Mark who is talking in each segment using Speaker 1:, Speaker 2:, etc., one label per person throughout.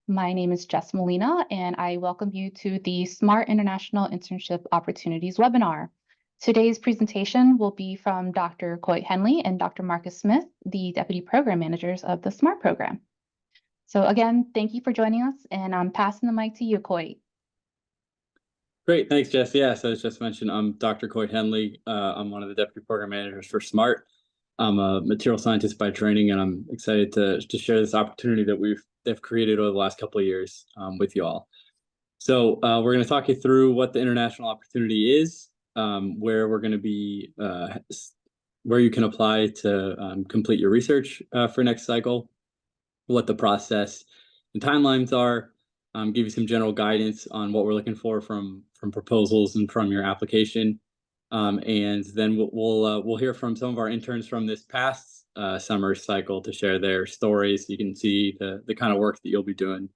Speaker 1: My name is Jess Molina, and I welcome you to the Smart International Internship Opportunities webinar. Today's presentation will be from Dr. Coit Henley and Dr. Marcus Smith, the Deputy Program Managers of the SMART program. So again, thank you for joining us, and I'm passing the mic to you, Coit.
Speaker 2: Great, thanks, Jess. Yeah, so as just mentioned, I'm Dr. Coit Henley. I'm one of the Deputy Program Managers for SMART. I'm a material scientist by training, and I'm excited to share this opportunity that they've created over the last couple of years with you all. So we're going to talk you through what the international opportunity is, where we're going to be, where you can apply to complete your research for next cycle, what the process and timelines are, give you some general guidance on what we're looking for from proposals and from your application. And then we'll hear from some of our interns from this past summer cycle to share their stories. You can see the kind of work that you'll be doing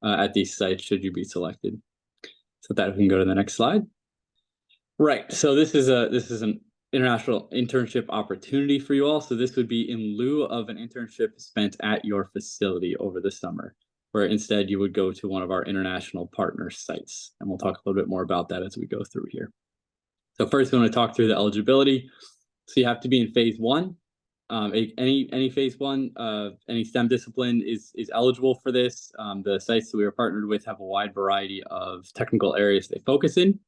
Speaker 2: at these sites should you be selected. So that we can go to the next slide. Right. So this is an international internship opportunity for you all. So this would be in lieu of an internship spent at your facility over the summer, where instead you would go to one of our international partner sites. And we'll talk a little bit more about that as we go through here. So first, we want to talk through the eligibility. So you have to be in phase one. Any phase one, any STEM discipline is eligible for this. The sites that we are partnered with have a wide variety of technical areas they focus in.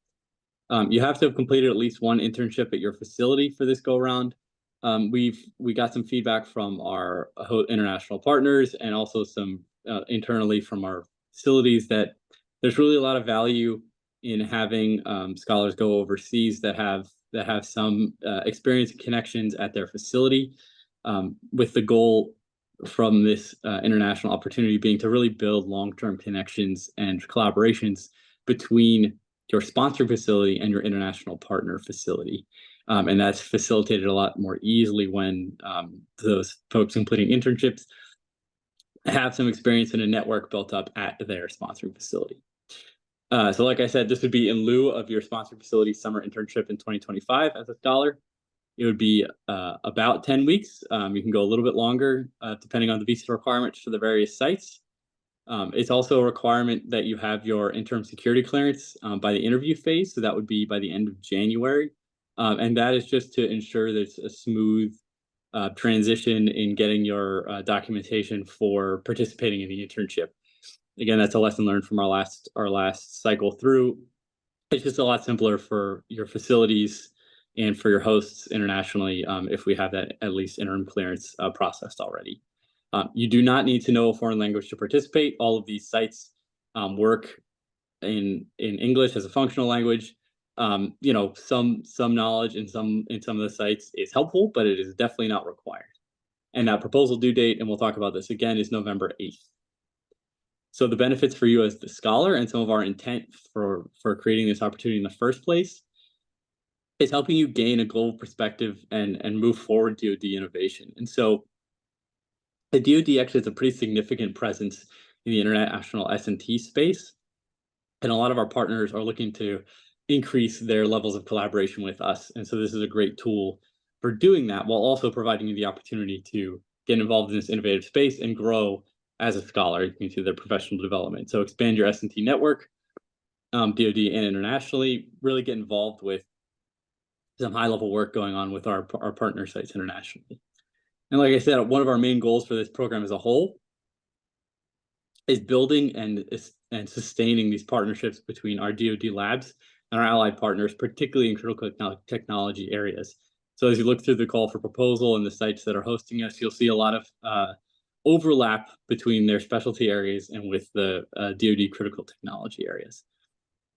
Speaker 2: You have to have completed at least one internship at your facility for this go around. We got some feedback from our international partners and also some internally from our facilities that there's really a lot of value in having scholars go overseas that have some experience and connections at their facility, with the goal from this international opportunity being to really build long-term connections and collaborations between your sponsor facility and your international partner facility. And that's facilitated a lot more easily when those folks completing internships have some experience in a network built up at their sponsoring facility. So like I said, this would be in lieu of your sponsor facility summer internship in 2025 as a scholar. It would be about 10 weeks. You can go a little bit longer depending on the visa requirements for the various sites. It's also a requirement that you have your interim security clearance by the interview phase. So that would be by the end of January. And that is just to ensure there's a smooth transition in getting your documentation for participating in the internship. Again, that's a lesson learned from our last cycle through. It's just a lot simpler for your facilities and for your hosts internationally if we have that at least interim clearance processed already. You do not need to know a foreign language to participate. All of these sites work in English as a functional language. Some knowledge in some of the sites is helpful, but it is definitely not required. And that proposal due date, and we'll talk about this again, is November 8th. So the benefits for you as the scholar and some of our intent for creating this opportunity in the first place is helping you gain a global perspective and move forward DoD innovation. And so the DoD actually has a pretty significant presence in the international S&T space. And a lot of our partners are looking to increase their levels of collaboration with us. And so this is a great tool for doing that while also providing you the opportunity to get involved in this innovative space and grow as a scholar into their professional development. So expand your S&T network, DoD and internationally, really get involved with some high-level work going on with our partner sites internationally. And like I said, one of our main goals for this program as a whole is building and sustaining these partnerships between our DoD labs and our allied partners, particularly in critical technology areas. So as you look through the call for proposal and the sites that are hosting us, you'll see a lot of overlap between their specialty areas and with the DoD critical technology areas.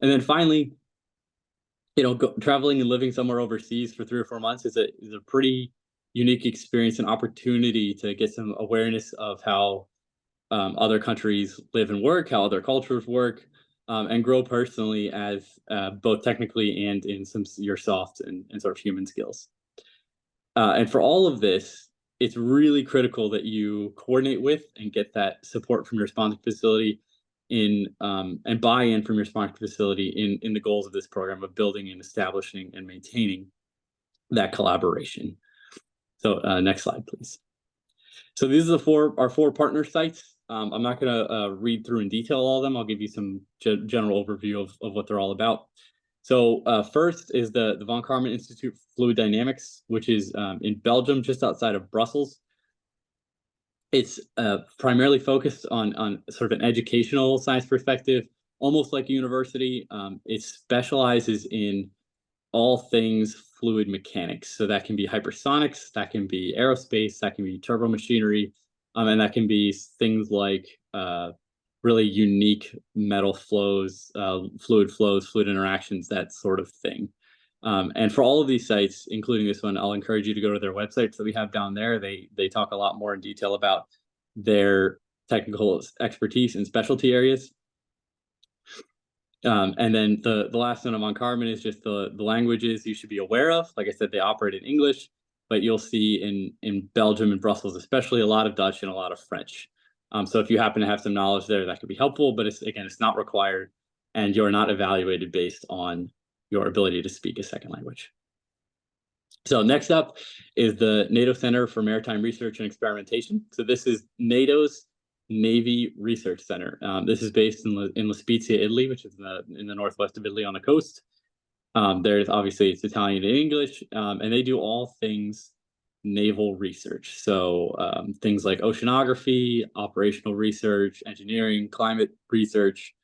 Speaker 2: And then finally, traveling and living somewhere overseas for 3 or 4 months is a pretty unique experience and opportunity to get some awareness of how other countries live and work, how other cultures work, and grow personally as both technically and in some your soft and sort of human skills. And for all of this, it's really critical that you coordinate with and get that support from your sponsoring facility and buy-in from your sponsoring facility in the goals of this program of building and establishing and maintaining that collaboration. So next slide, please. So these are our four partner sites. I'm not going to read through in detail all of them. I'll give you some general overview of what they're all about. So first is the Von Karman Institute for Fluid Dynamics, which is in Belgium, just outside of Brussels. It's primarily focused on sort of an educational science perspective, almost like a university. It specializes in all things fluid mechanics. So that can be hypersonics, that can be aerospace, that can be turbo machinery, and that can be things like really unique metal flows, fluid interactions, that sort of thing. And for all of these sites, including this one, I'll encourage you to go to their websites that we have down there. They talk a lot more in detail about their technical expertise and specialty areas. And then the last one on Karman is just the languages you should be aware of. Like I said, they operate in English, but you'll see in Belgium and Brussels, especially, a lot of Dutch and a lot of French. So if you happen to have some knowledge there, that could be helpful, but it's not required, and you're not evaluated based on your ability to speak a second language. So next up is the NATO Center for Maritime Research and Experimentation. So this is NATO's Navy Research Center. This is based in La Spezia, Italy, which is in the northwest of Italy on the coast. There's obviously, it's Italian and English, and they do all things naval research. So things like oceanography, operational research, engineering, climate research,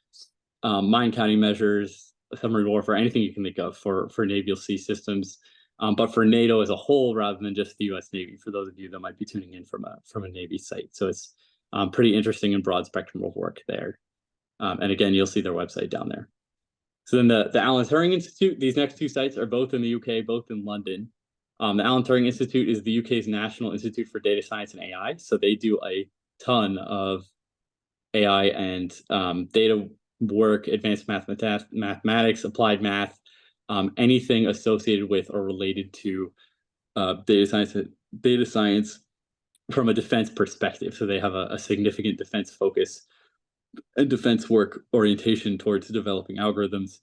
Speaker 2: mine counting measures, submarine warfare, anything you can think of for naval sea systems. But for NATO as a whole, rather than just the U.S. Navy, for those of you that might be tuning in from a Navy site. So it's pretty interesting and broad spectrum of work there. And again, you'll see their website down there. So then the Alan Turing Institute, these next two sites are both in the UK, both in London. The Alan Turing Institute is the UK's National Institute for Data Science and AI. So they do a ton of AI and data work, advanced mathematics, applied math, anything associated with or related to data science from a defense perspective. So they have a significant defense focus and defense work orientation towards developing algorithms,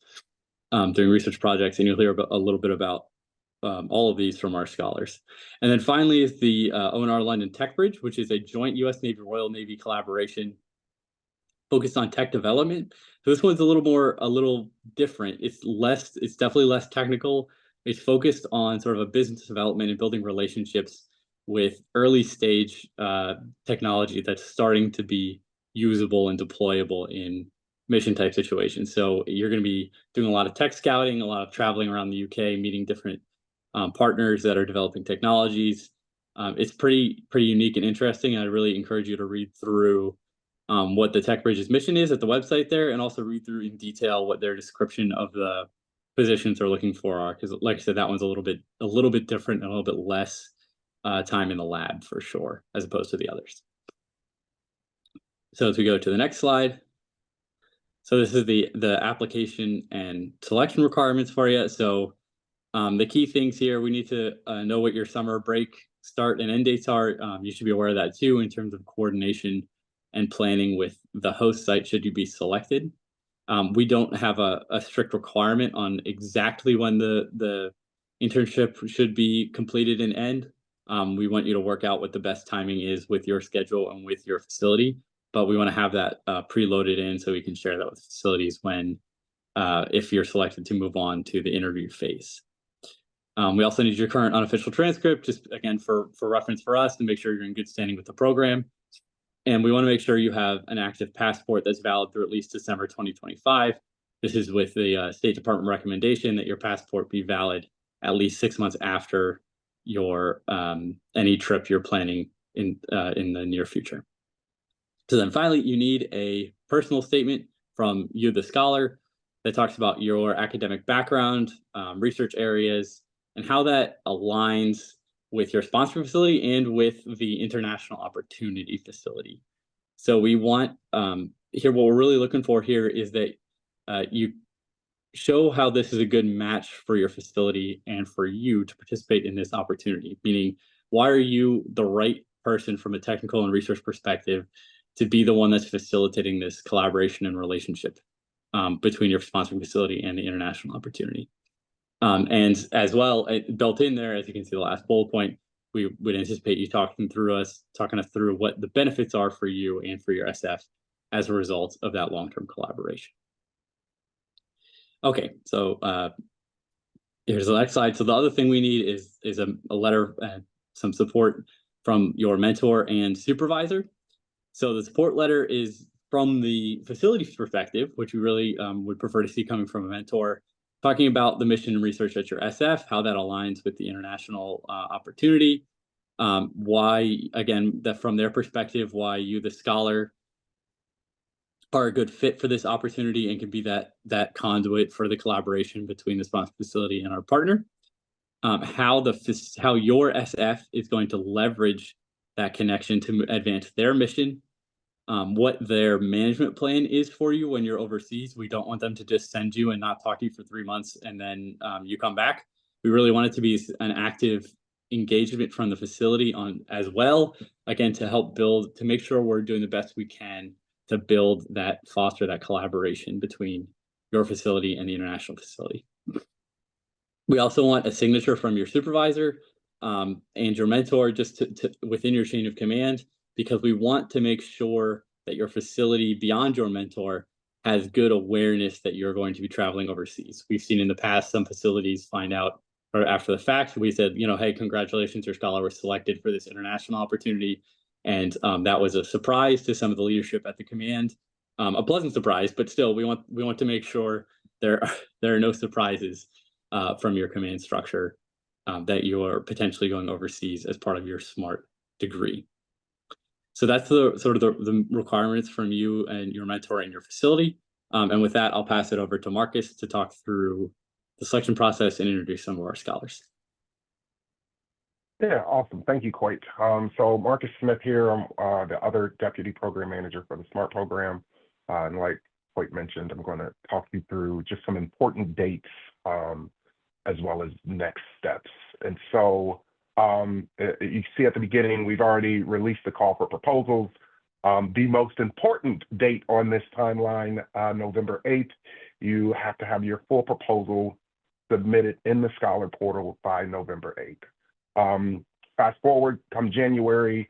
Speaker 2: doing research projects, and you'll hear a little bit about all of these from our scholars. And then finally is the ONR London Tech Bridge, which is a joint US Navy Royal Navy collaboration focused on tech development. So this one's a little different. It's definitely less technical. It's focused on sort of a business development and building relationships with early stage technology that's starting to be usable and deployable in mission type situations. So you're going to be doing a lot of tech scouting, a lot of traveling around the UK, meeting different partners that are developing technologies. It's pretty unique and interesting. And I really encourage you to read through what the Tech Bridge's mission is at the website there, and also read through in detail what their description of the positions they're looking for are. Because like I said, that one's a little bit different and a little bit less time in the lab for sure, as opposed to the others. So as we go to the next slide. So this is the application and selection requirements for you. So the key things here, we need to know what your summer break start and end dates are. You should be aware of that too, in terms of coordination and planning with the host site should you be selected. We don't have a strict requirement on exactly when the internship should be completed and end. We want you to work out what the best timing is with your schedule and with your facility, but we want to have that preloaded in so we can share that with facilities when if you're selected to move on to the interview phase. We also need your current unofficial transcript, just again for reference for us, to make sure you're in good standing with the program. And we want to make sure you have an active passport that's valid through at least December 2025. This is with the State Department recommendation that your passport be valid at least 6 months after your any trip you're planning in the near future. So then finally, you need a personal statement from you, the scholar, that talks about your academic background, research areas, and how that aligns with your sponsor facility and with the International Opportunity Facility. So we want here, what we're really looking for here is that you show how this is a good match for your facility and for you to participate in this opportunity, meaning why are you the right person from a technical and research perspective to be the one that's facilitating this collaboration and relationship between your sponsoring facility and the international opportunity. And as well, built in there, as you can see the last bullet point, we would anticipate you talking us through what the benefits are for you and for your SF as a result of that long-term collaboration. Okay, so here's the next slide. So the other thing we need is a letter and some support from your mentor and supervisor. So the support letter is from the facility's perspective, which we really would prefer to see coming from a mentor, talking about the mission and research at your SF, how that aligns with the international opportunity, why, again, that from their perspective, why you, the scholar, are a good fit for this opportunity and can be that conduit for the collaboration between the sponsor facility and our partner. How your SF is going to leverage that connection to advance their mission. What their management plan is for you when you're overseas. We don't want them to just send you and not talk to you for 3 months and then you come back. We really want it to be an active engagement from the facility on as well, again, to make sure we're doing the best we can to foster that collaboration between your facility and the international facility. We also want a signature from your supervisor and your mentor, just to within your chain of command, because we want to make sure that your facility beyond your mentor has good awareness that you're going to be traveling overseas. We've seen in the past some facilities find out, or after the fact, we said, hey, congratulations, your scholar was selected for this international opportunity. And that was a surprise to some of the leadership at the command, a pleasant surprise, but still we want to make sure there are no surprises from your command structure that you are potentially going overseas as part of your SMART degree. So that's the requirements from you and your mentor and your facility. And with that, I'll pass it over to Marcus to talk through the selection process and introduce some of our scholars.
Speaker 3: Yeah, awesome. Thank you, Coit. So Marcus Smith here. I'm the other deputy program manager for the SMART program. And like Coit mentioned, I'm going to talk you through just some important dates as well as next steps. And so you see at the beginning, we've already released the call for proposals. The most important date on this timeline, November 8th, you have to have your full proposal submitted in the Scholar portal by November 8th. Fast forward, come January,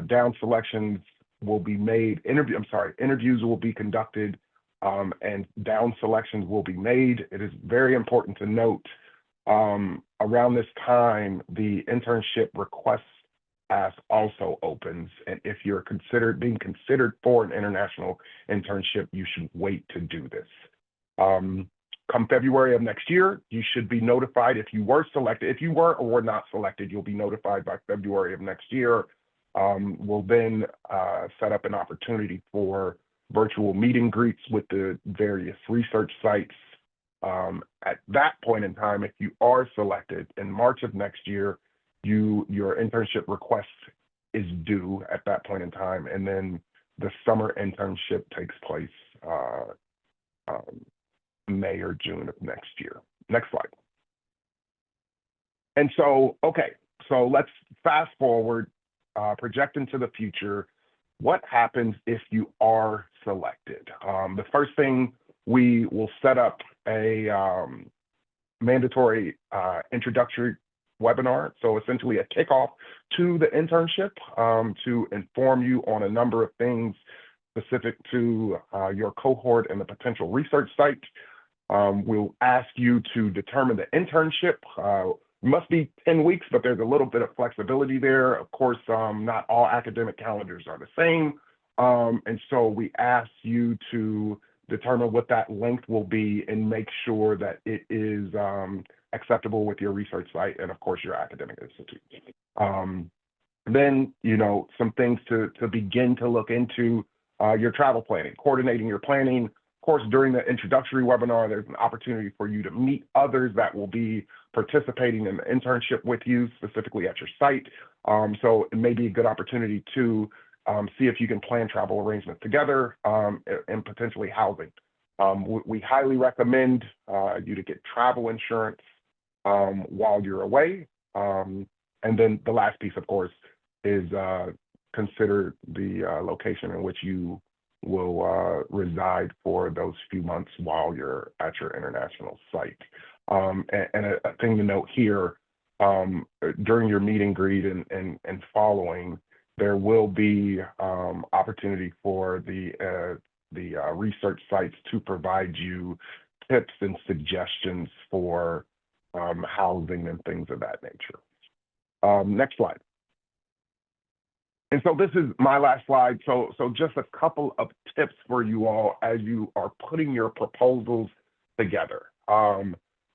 Speaker 3: down selections will be made, interviews will be conducted, and down selections will be made. It is very important to note around this time, the internship request ask also opens. And if you're being considered for an international internship, you should wait to do this. Come February of next year, you should be notified if you were selected. If you were or were not selected, you'll be notified by February of next year. We'll then set up an opportunity for virtual meet and greets with the various research sites. At that point in time, if you are selected in March of next year, your internship request is due at that point in time, and then the summer internship takes place May or June of next year. Next slide. And so, okay, so let's fast forward, project into the future. What happens if you are selected? The first thing, we will set up a mandatory introductory webinar. So essentially a kickoff to the internship to inform you on a number of things specific to your cohort and the potential research site. We'll ask you to determine the internship. Must be 10 weeks, but there's a little bit of flexibility there. Of course, not all academic calendars are the same. And so we ask you to determine what that length will be and make sure that it is acceptable with your research site and, of course, your academic institute. Then, some things to begin to look into your travel planning, coordinating your planning. Of course, during the introductory webinar, there's an opportunity for you to meet others that will be participating in the internship with you, specifically at your site. So it may be a good opportunity to see if you can plan travel arrangements together and potentially housing. We highly recommend you to get travel insurance while you're away. And then the last piece, of course, is consider the location in which you will reside for those few months while you're at your international site. And a thing to note here, during your meet and greet and following, there will be opportunity for the research sites to provide you tips and suggestions for housing and things of that nature. Next slide. And so this is my last slide. So just a couple of tips for you all as you are putting your proposals together.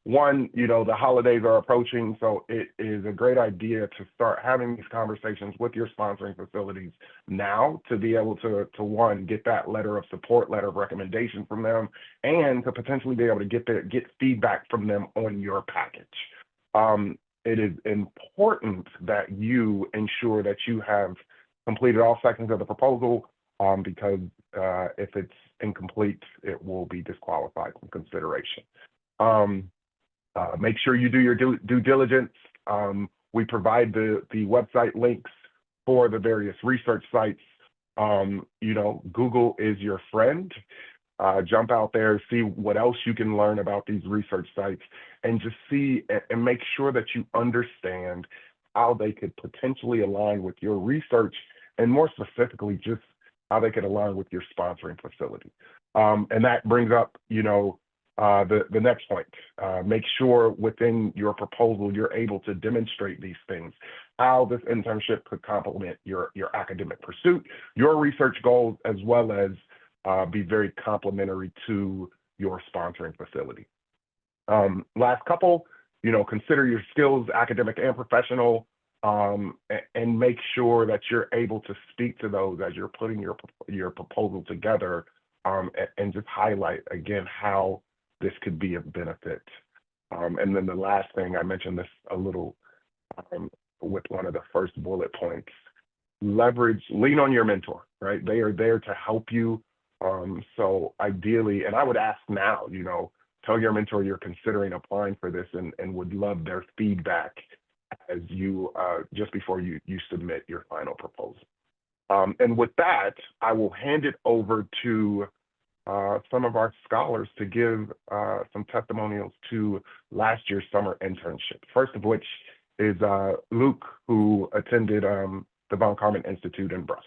Speaker 3: One, the holidays are approaching, so it is a great idea to start having these conversations with your sponsoring facilities now to be able to one, get that letter of support, letter of recommendation from them, and to potentially be able to get feedback from them on your package. It is important that you ensure that you have completed all sections of the proposal, because if it's incomplete, it will be disqualified from consideration. Make sure you do your due diligence. We provide the website links for the various research sites. Google is your friend. Jump out there, see what else you can learn about these research sites, and just see and make sure that you understand how they could potentially align with your research, and more specifically, just how they could align with your sponsoring facility. And that brings up, the next point. Make sure within your proposal, you're able to demonstrate these things, how this internship could complement your academic pursuit, your research goals, as well as be very complementary to your sponsoring facility. Last couple, consider your skills, academic and professional, and make sure that you're able to speak to those as you're putting your proposal together, and just highlight again how this could be of benefit. And then the last thing, I mentioned this a little with one of the first bullet points, lean on your mentor, right? They are there to help you. So ideally, and I would ask now, tell your mentor you're considering applying for this and would love their feedback as you, just before you submit your final proposal. And with that, I will hand it over to some of our scholars to give some testimonials to last year's summer internship. First of which is Luke, who attended the Von Karman Institute in Brussels.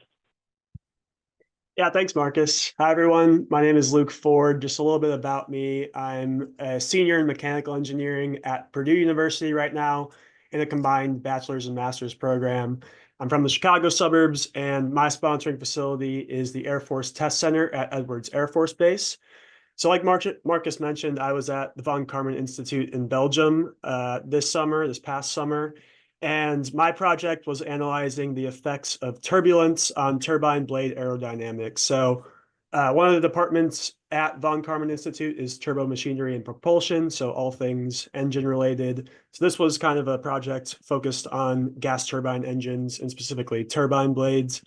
Speaker 4: Yeah, thanks, Marcus. Hi, everyone. My name is Luke Ford. Just a little bit about me. I'm a senior in mechanical engineering at Purdue University right now in a combined bachelor's and master's program. I'm from the Chicago suburbs, and my sponsoring facility is the Air Force Test Center at Edwards Air Force Base. So like Marcus mentioned, I was at the Von Karman Institute in Belgium this past summer, and my project was analyzing the effects of turbulence on turbine blade aerodynamics. So one of the departments at Von Karman Institute is turbo machinery and propulsion, so all things engine related. So this was kind of a project focused on gas turbine engines and specifically turbine blades.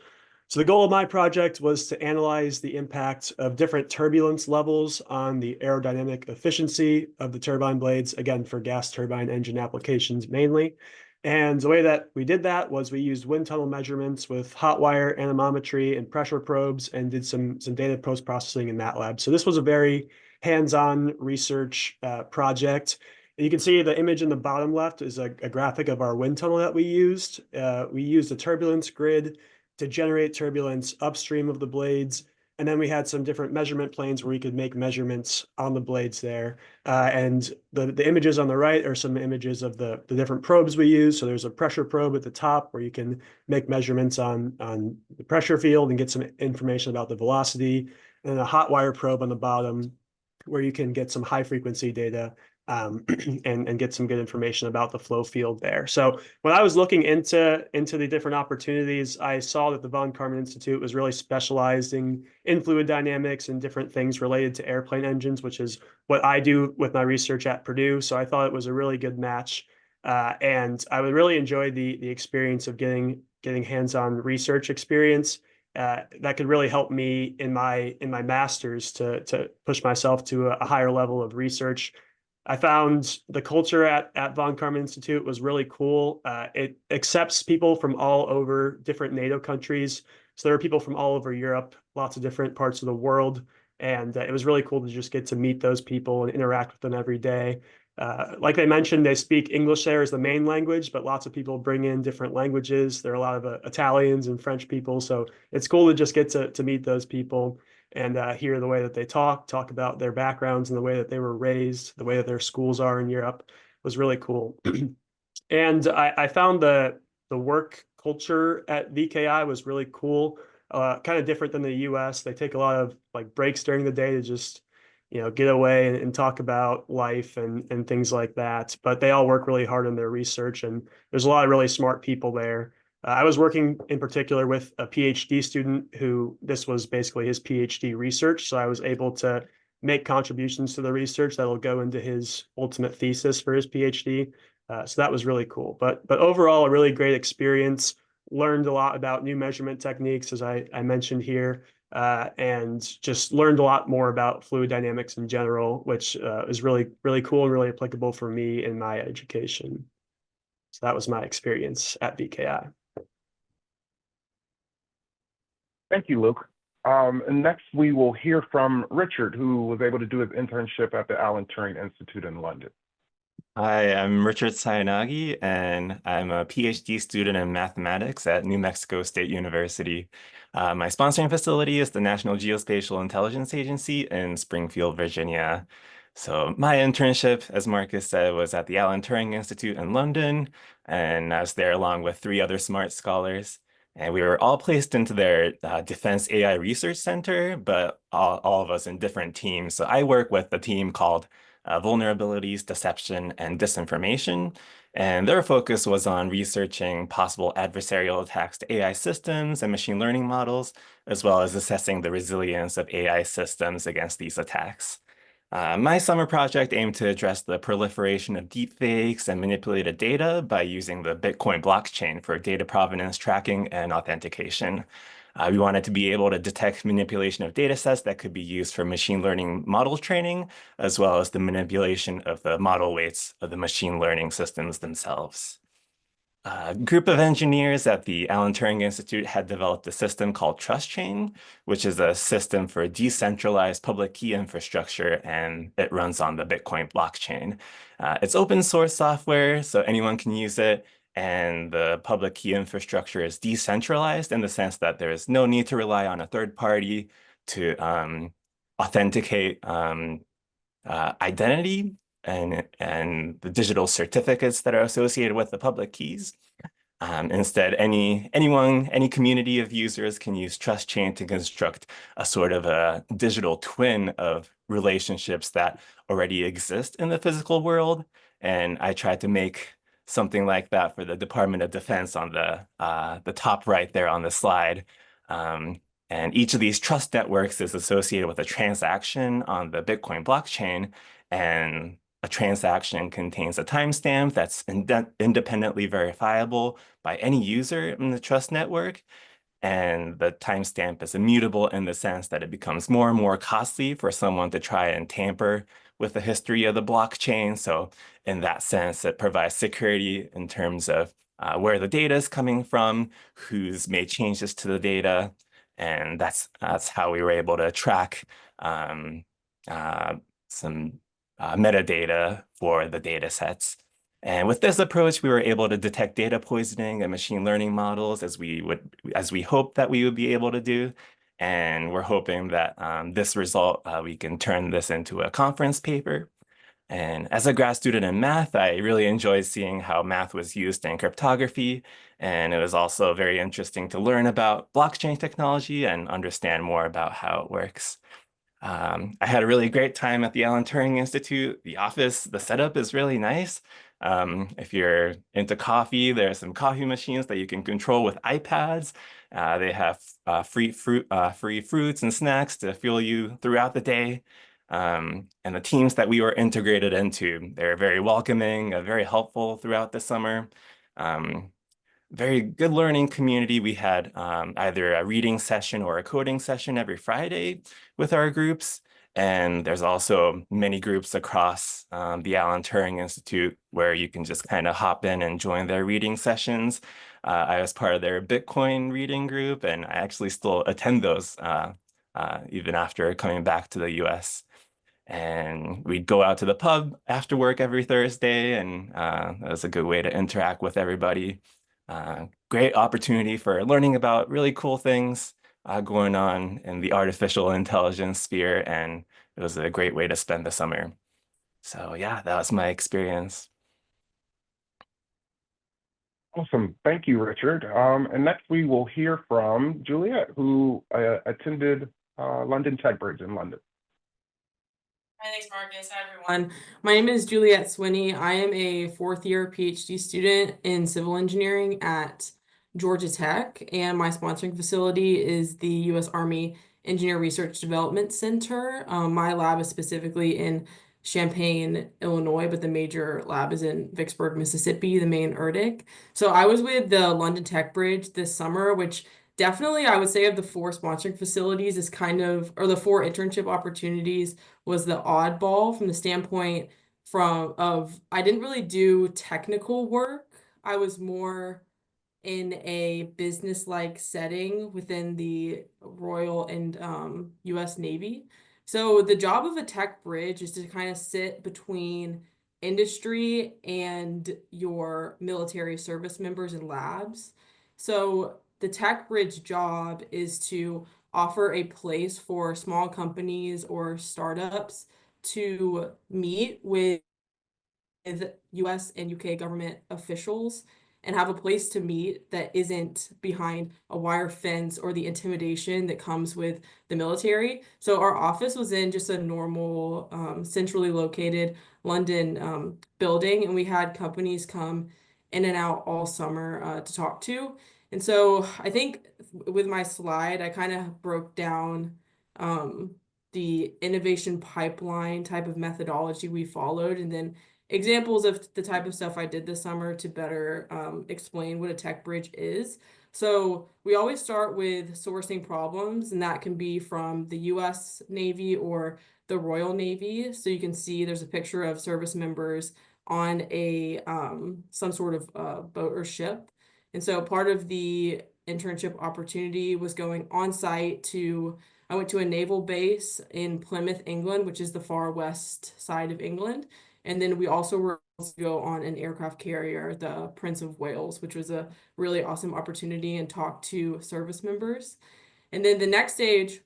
Speaker 4: So the goal of my project was to analyze the impact of different turbulence levels on the aerodynamic efficiency of the turbine blades, again, for gas turbine engine applications mainly. And the way that we did that was we used wind tunnel measurements with hot wire anemometry and pressure probes, and did some data post-processing in MATLAB. So this was a very hands-on research project. And you can see the image in the bottom left is a graphic of our wind tunnel that we used. We used a turbulence grid to generate turbulence upstream of the blades. And then we had some different measurement planes where we could make measurements on the blades there. And the images on the right are some images of the different probes we use. So there's a pressure probe at the top where you can make measurements on the pressure field and get some information about the velocity. And then a hot wire probe on the bottom where you can get some high frequency data and get some good information about the flow field there. So when I was looking into the different opportunities, I saw that the Von Karman Institute was really specializing in fluid dynamics and different things related to airplane engines, which is what I do with my research at Purdue. So I thought it was a really good match. And I would really enjoy the experience of getting hands-on research experience that could really help me in my master's to push myself to a higher level of research. I found the culture at Von Karman Institute was really cool. It accepts people from all over different NATO countries. So there are people from all over Europe, lots of different parts of the world. And it was really cool to just get to meet those people and interact with them every day. Like they mentioned, they speak English there as the main language, but lots of people bring in different languages. There are a lot of Italians and French people, so it's cool to just get to meet those people and hear the way that they talk about their backgrounds and the way that they were raised, the way that their schools are in Europe was really cool. And I found the work culture at VKI was really cool, kind of different than the US. They take a lot of like breaks during the day to just, get away and talk about life and things like that. But they all work really hard on their research, and there's a lot of really smart people there. I was working in particular with a PhD student who this was basically his PhD research. So I was able to make contributions to the research that'll go into his ultimate thesis for his PhD. So that was really cool. But overall, a really great experience. Learned a lot about new measurement techniques, as I mentioned here, and just learned a lot more about fluid dynamics in general, which is really, really cool and really applicable for me in my education. So that was my experience at VKI.
Speaker 3: Thank you, Luke. And next we will hear from Richard, who was able to do his internship at the Alan Turing Institute in London.
Speaker 5: Hi, I'm Richard Sayanagi, and I'm a PhD student in mathematics at New Mexico State University. My sponsoring facility is the National Geospatial Intelligence Agency in Springfield, Virginia. So my internship, as Marcus said, was at the Alan Turing Institute in London, and I was there along with 3 other SMART scholars. And we were all placed into their Defense AI Research Center, but all of us in different teams. So I work with the team called Vulnerabilities, Deception, and Disinformation. And their focus was on researching possible adversarial attacks to AI systems and machine learning models, as well as assessing the resilience of AI systems against these attacks. My summer project aimed to address the proliferation of deepfakes and manipulated data by using the Bitcoin blockchain for data provenance tracking and authentication. We wanted to be able to detect manipulation of data sets that could be used for machine learning model training, as well as the manipulation of the model weights of the machine learning systems themselves. A group of engineers at the Alan Turing Institute had developed a system called TrustChain, which is a system for decentralized public key infrastructure, and it runs on the Bitcoin blockchain. It's open source software, so anyone can use it. And the public key infrastructure is decentralized in the sense that there is no need to rely on a third party to authenticate identity and the digital certificates that are associated with the public keys. Instead, any community of users can use TrustChain to construct a sort of a digital twin of relationships that already exist in the physical world. And I tried to make something like that for the Department of Defense on the top right there on the slide. And each of these trust networks is associated with a transaction on the Bitcoin blockchain, and a transaction contains a timestamp that's independently verifiable by any user in the trust network. And the timestamp is immutable in the sense that it becomes more and more costly for someone to try and tamper with the history of the blockchain. So in that sense, it provides security in terms of where the data is coming from, who's made changes to the data. And that's how we were able to track some metadata for the data sets. And with this approach, we were able to detect data poisoning and machine learning models as we hoped that we would be able to do. And we're hoping that this result, we can turn this into a conference paper. And as a grad student in math, I really enjoyed seeing how math was used in cryptography. And it was also very interesting to learn about blockchain technology and understand more about how it works. I had a really great time at the Alan Turing Institute. The setup is really nice. If you're into coffee, there are some coffee machines that you can control with iPads. They have free fruits and snacks to fuel you throughout the day. And the teams that we were integrated into, they're very welcoming, very helpful throughout the summer. Very good learning community. We had either a reading session or a coding session every Friday with our groups. And there's also many groups across the Alan Turing Institute where you can just kind of hop in and join their reading sessions. I was part of their Bitcoin reading group, and I actually still attend those even after coming back to the US. And we'd go out to the pub after work every Thursday, and that was a good way to interact with everybody. Great opportunity for learning about really cool things going on in the artificial intelligence sphere, and it was a great way to spend the summer. So yeah, that was my experience.
Speaker 3: Awesome. Thank you, Richard. And next we will hear from Juliet, who attended London Tech Bridge in London.
Speaker 6: Hi, thanks, Marcus. Hi, everyone. My name is Juliet Swinney. I am a fourth-year PhD student in civil engineering at Georgia Tech, and my sponsoring facility is the U.S. Army Engineer Research Development Center. My lab is specifically in Champaign, Illinois, but the major lab is in Vicksburg, Mississippi, the main ERDIC. So I was with the London Tech Bridge this summer, which definitely I would say of the four sponsoring facilities is kind of, or the four internship opportunities was the oddball from the standpoint of I didn't really do technical work. I was more in a business-like setting within the Royal and US Navy. So the job of a tech bridge is to kind of sit between industry and your military service members and labs. So the tech bridge job is to offer a place for small companies or startups to meet with US and UK government officials and have a place to meet that isn't behind a wire fence or the intimidation that comes with the military. So our office was in just a normal, centrally located London building, and we had companies come in and out all summer to talk to. And so I think with my slide, I kind of broke down the innovation pipeline type of methodology we followed, and then examples of the type of stuff I did this summer to better explain what a tech bridge is. So we always start with sourcing problems, and that can be from the US Navy or the Royal Navy. So you can see there's a picture of service members on a some sort of boat or ship. And so part of the internship opportunity was going on site to, I went to a naval base in Plymouth, England, which is the far west side of England. And then we also were able to go on an aircraft carrier, the Prince of Wales, which was a really awesome opportunity, and talk to service members. And then the next stage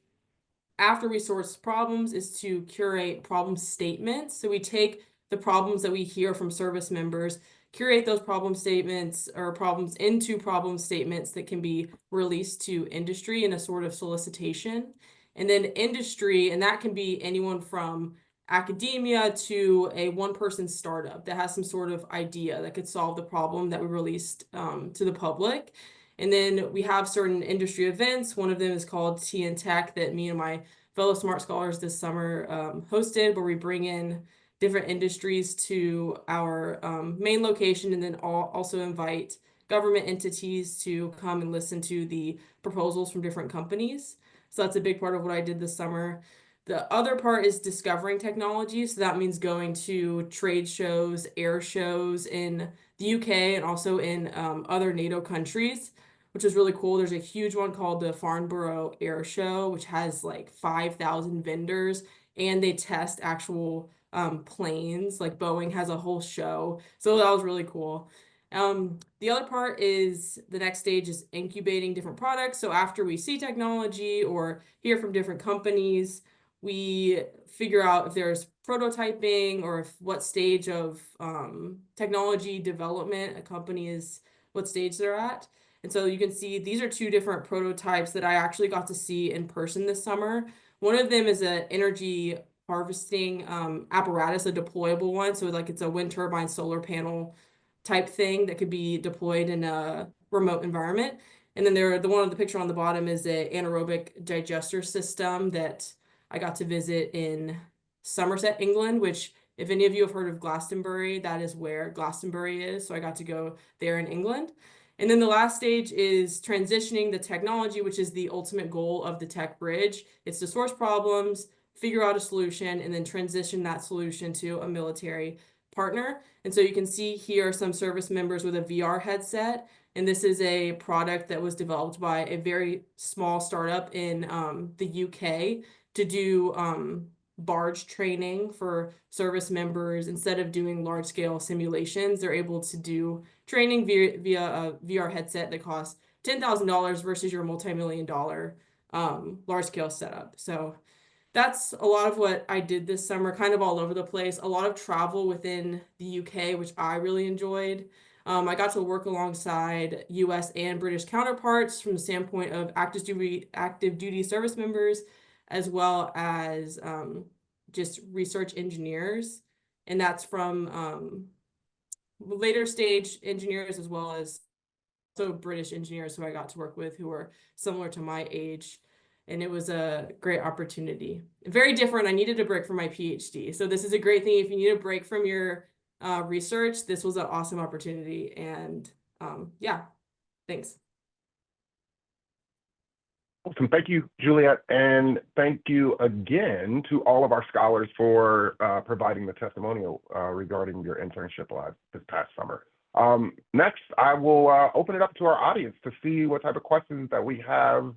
Speaker 6: after we source problems is to curate problem statements. So we take the problems that we hear from service members, curate those problem statements or problems into problem statements that can be released to industry in a sort of solicitation. And then industry, and that can be anyone from academia to a one-person startup that has some sort of idea that could solve the problem that we released to the public. And then we have certain industry events. One of them is called TN Tech that me and my fellow Smart Scholars this summer hosted, where we bring in different industries to our main location, and then also invite government entities to come and listen to the proposals from different companies. So that's a big part of what I did this summer. The other part is discovering technology. So that means going to trade shows, air shows in the UK and also in other NATO countries, which is really cool. There's a huge one called the Farnborough Air Show, which has like 5,000 vendors, and they test actual planes. Like Boeing has a whole show. So that was really cool. The other part is the next stage is incubating different products. So after we see technology or hear from different companies, we figure out if there's prototyping or if what stage of technology development a company is, what stage they're at. And so you can see these are two different prototypes that I actually got to see in person this summer. One of them is an energy harvesting apparatus, a deployable one. So like it's a wind turbine solar panel type thing that could be deployed in a remote environment. And then the one on the picture on the bottom is an anaerobic digester system that I got to visit in Somerset, England, which if any of you have heard of Glastonbury, that is where Glastonbury is. So I got to go there in England. And then the last stage is transitioning the technology, which is the ultimate goal of the tech bridge. It's to source problems, figure out a solution, and then transition that solution to a military partner. And so you can see here some service members with a VR headset. And this is a product that was developed by a very small startup in the UK to do barge training for service members. Instead of doing large scale simulations, they're able to do training via a VR headset that costs $10,000 versus your multi-million-dollar large scale setup. So that's a lot of what I did this summer, kind of all over the place. A lot of travel within the UK, which I really enjoyed. I got to work alongside US and British counterparts from the standpoint of active duty service members, as well as just research engineers. And that's from later stage engineers as well as British engineers who I got to work with who were similar to my age. And it was a great opportunity. Very different. I needed a break from my PhD. So this is a great thing. If you need a break from your research, this was an awesome opportunity. And yeah, thanks.
Speaker 3: Awesome. Thank you, Juliet. And thank you again to all of our scholars for providing the testimonial regarding your internship live this past summer. Next, I will open it up to our audience to see what type of questions that we have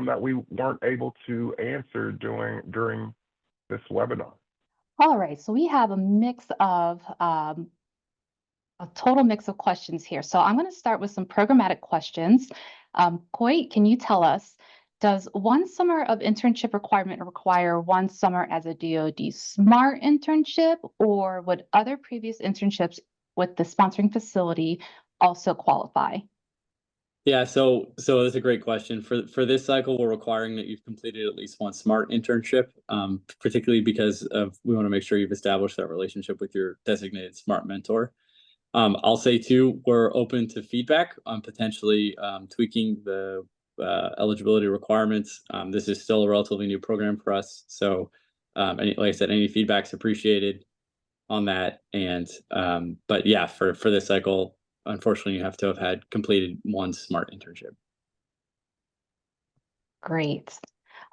Speaker 3: that we weren't able to answer during this webinar.
Speaker 1: All right, so we have a mix of a total mix of questions here. So I'm going to start with some programmatic questions. Coit, can you tell us, does one summer of internship requirement require one summer as a DoD SMART internship, or would other previous internships with the sponsoring facility also qualify?
Speaker 2: Yeah, so that's a great question. For this cycle, we're requiring that you've completed at least one SMART internship, particularly because we want to make sure you've established that relationship with your designated SMART mentor. I'll say too, we're open to feedback on potentially tweaking the eligibility requirements. This is still a relatively new program for us, so like I said, any feedback's appreciated on that. And but yeah, for this cycle, unfortunately, you have to have had completed one SMART internship.
Speaker 1: Great.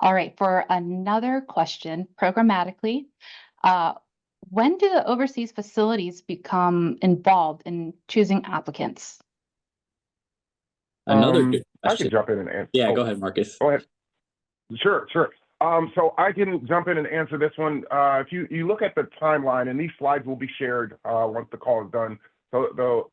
Speaker 1: All right, for another question, programmatically, when do the overseas facilities become involved in choosing applicants?
Speaker 2: Another good
Speaker 3: I
Speaker 2: question.
Speaker 3: can jump in and answer.
Speaker 2: Yeah, go ahead, Marcus.
Speaker 3: Go ahead. Sure. So I can jump in and answer this one. If you look at the timeline, and these slides will be shared once the call is done. So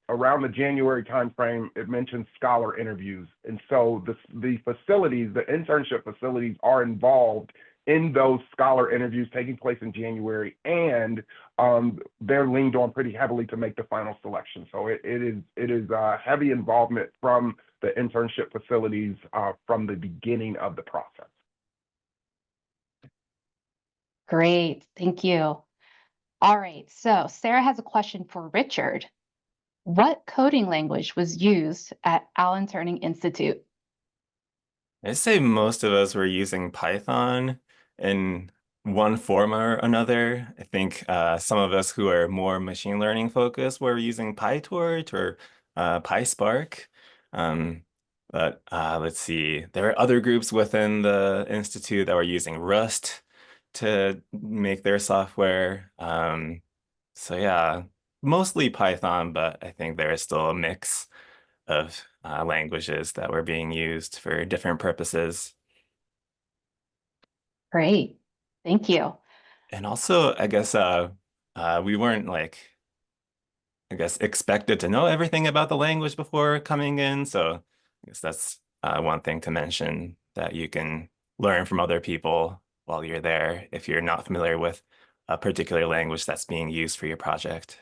Speaker 3: around the January timeframe, it mentions scholar interviews, and so the facilities, the internship facilities, are involved in those scholar interviews taking place in January, and they're leaned on pretty heavily to make the final selection. So it is heavy involvement from the internship facilities from the beginning of the process.
Speaker 1: Great, thank you. All right, so Sarah has a question for Richard. What coding language was used at Allen Turing Institute?
Speaker 5: I'd say most of us were using Python in one form or another. I think some of us who are more machine learning focused were using PyTorch or PySpark. But let's see, there are other groups within the Institute that were using Rust to make their software. So yeah, mostly Python, but I think there is still a mix of languages that were being used for different purposes.
Speaker 1: Great, thank you.
Speaker 5: And also, I guess we weren't expected to know everything about the language before coming in. So I guess that's one thing to mention, that you can learn from other people while you're there if you're not familiar with a particular language that's being used for your project.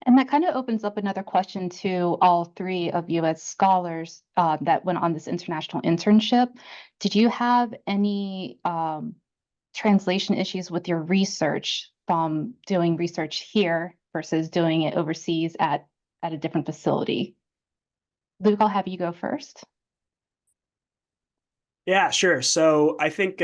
Speaker 1: And that kind of opens up another question to all three of you as scholars that went on this international internship. Did you have any translation issues with your research from doing research here versus doing it overseas at a different facility? Luke, I'll have you go first.
Speaker 4: Yeah, sure. So I think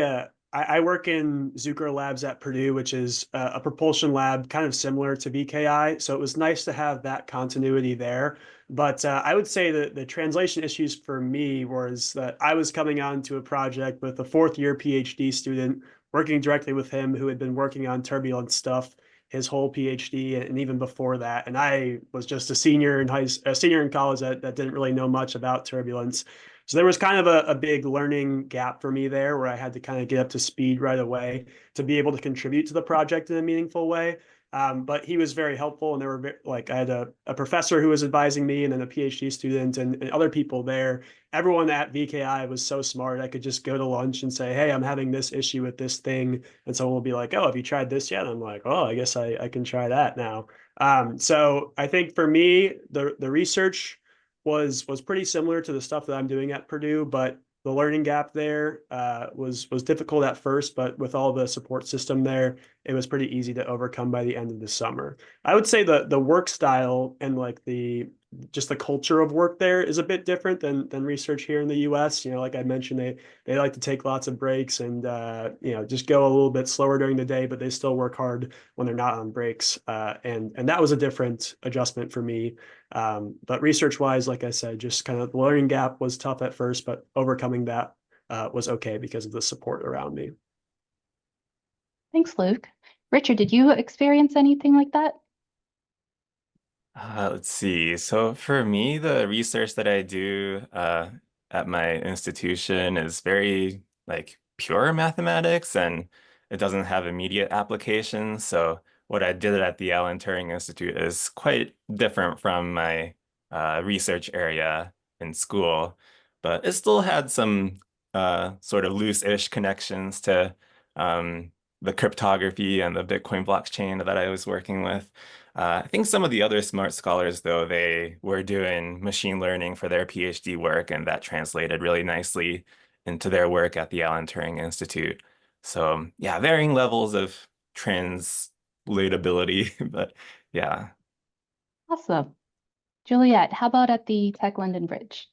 Speaker 4: I work in Zucrow Labs at Purdue, which is a propulsion lab kind of similar to BKI. So it was nice to have that continuity there. But I would say that the translation issues for me was that I was coming on to a project with a fourth-year PhD student, working directly with him, who had been working on turbulence stuff his whole PhD and even before that. And I was just a senior in college that didn't really know much about turbulence. So there was kind of a big learning gap for me there where I had to kind of get up to speed right away to be able to contribute to the project in a meaningful way. But he was very helpful, and there were like I had a professor who was advising me, and then a PhD student, and other people there. Everyone at VKI was so smart. I could just go to lunch and say, "Hey, I'm having this issue with this thing," and someone will be like, "Oh, have you tried this yet?" And I'm like, "Oh, I guess I can try that now." So I think for me, the research was pretty similar to the stuff that I'm doing at Purdue, but the learning gap there was difficult at first, but with all the support system there, it was pretty easy to overcome by the end of the summer. I would say the work style and like just the culture of work there is a bit different than research here in the US. You know, like I mentioned, they like to take lots of breaks and you know, just go a little bit slower during the day, but they still work hard when they're not on breaks. And that was a different adjustment for me. But research wise, like I said, just kind of the learning gap was tough at first, but overcoming that was okay because of the support around me.
Speaker 1: Thanks, Luke. Richard, did you experience anything like that?
Speaker 5: Let's see. So for me, the research that I do at my institution is very like pure mathematics, and it doesn't have immediate application. So what I did at the Alan Turing Institute is quite different from my research area in school, but it still had some sort of loose-ish connections to the cryptography and the Bitcoin blockchain that I was working with. I think some of the other smart scholars, though, they were doing machine learning for their PhD work, and that translated really nicely into their work at the Alan Turing Institute. So yeah, varying levels of translatability, but yeah.
Speaker 1: Awesome. Juliet, how about at the Tech London Bridge?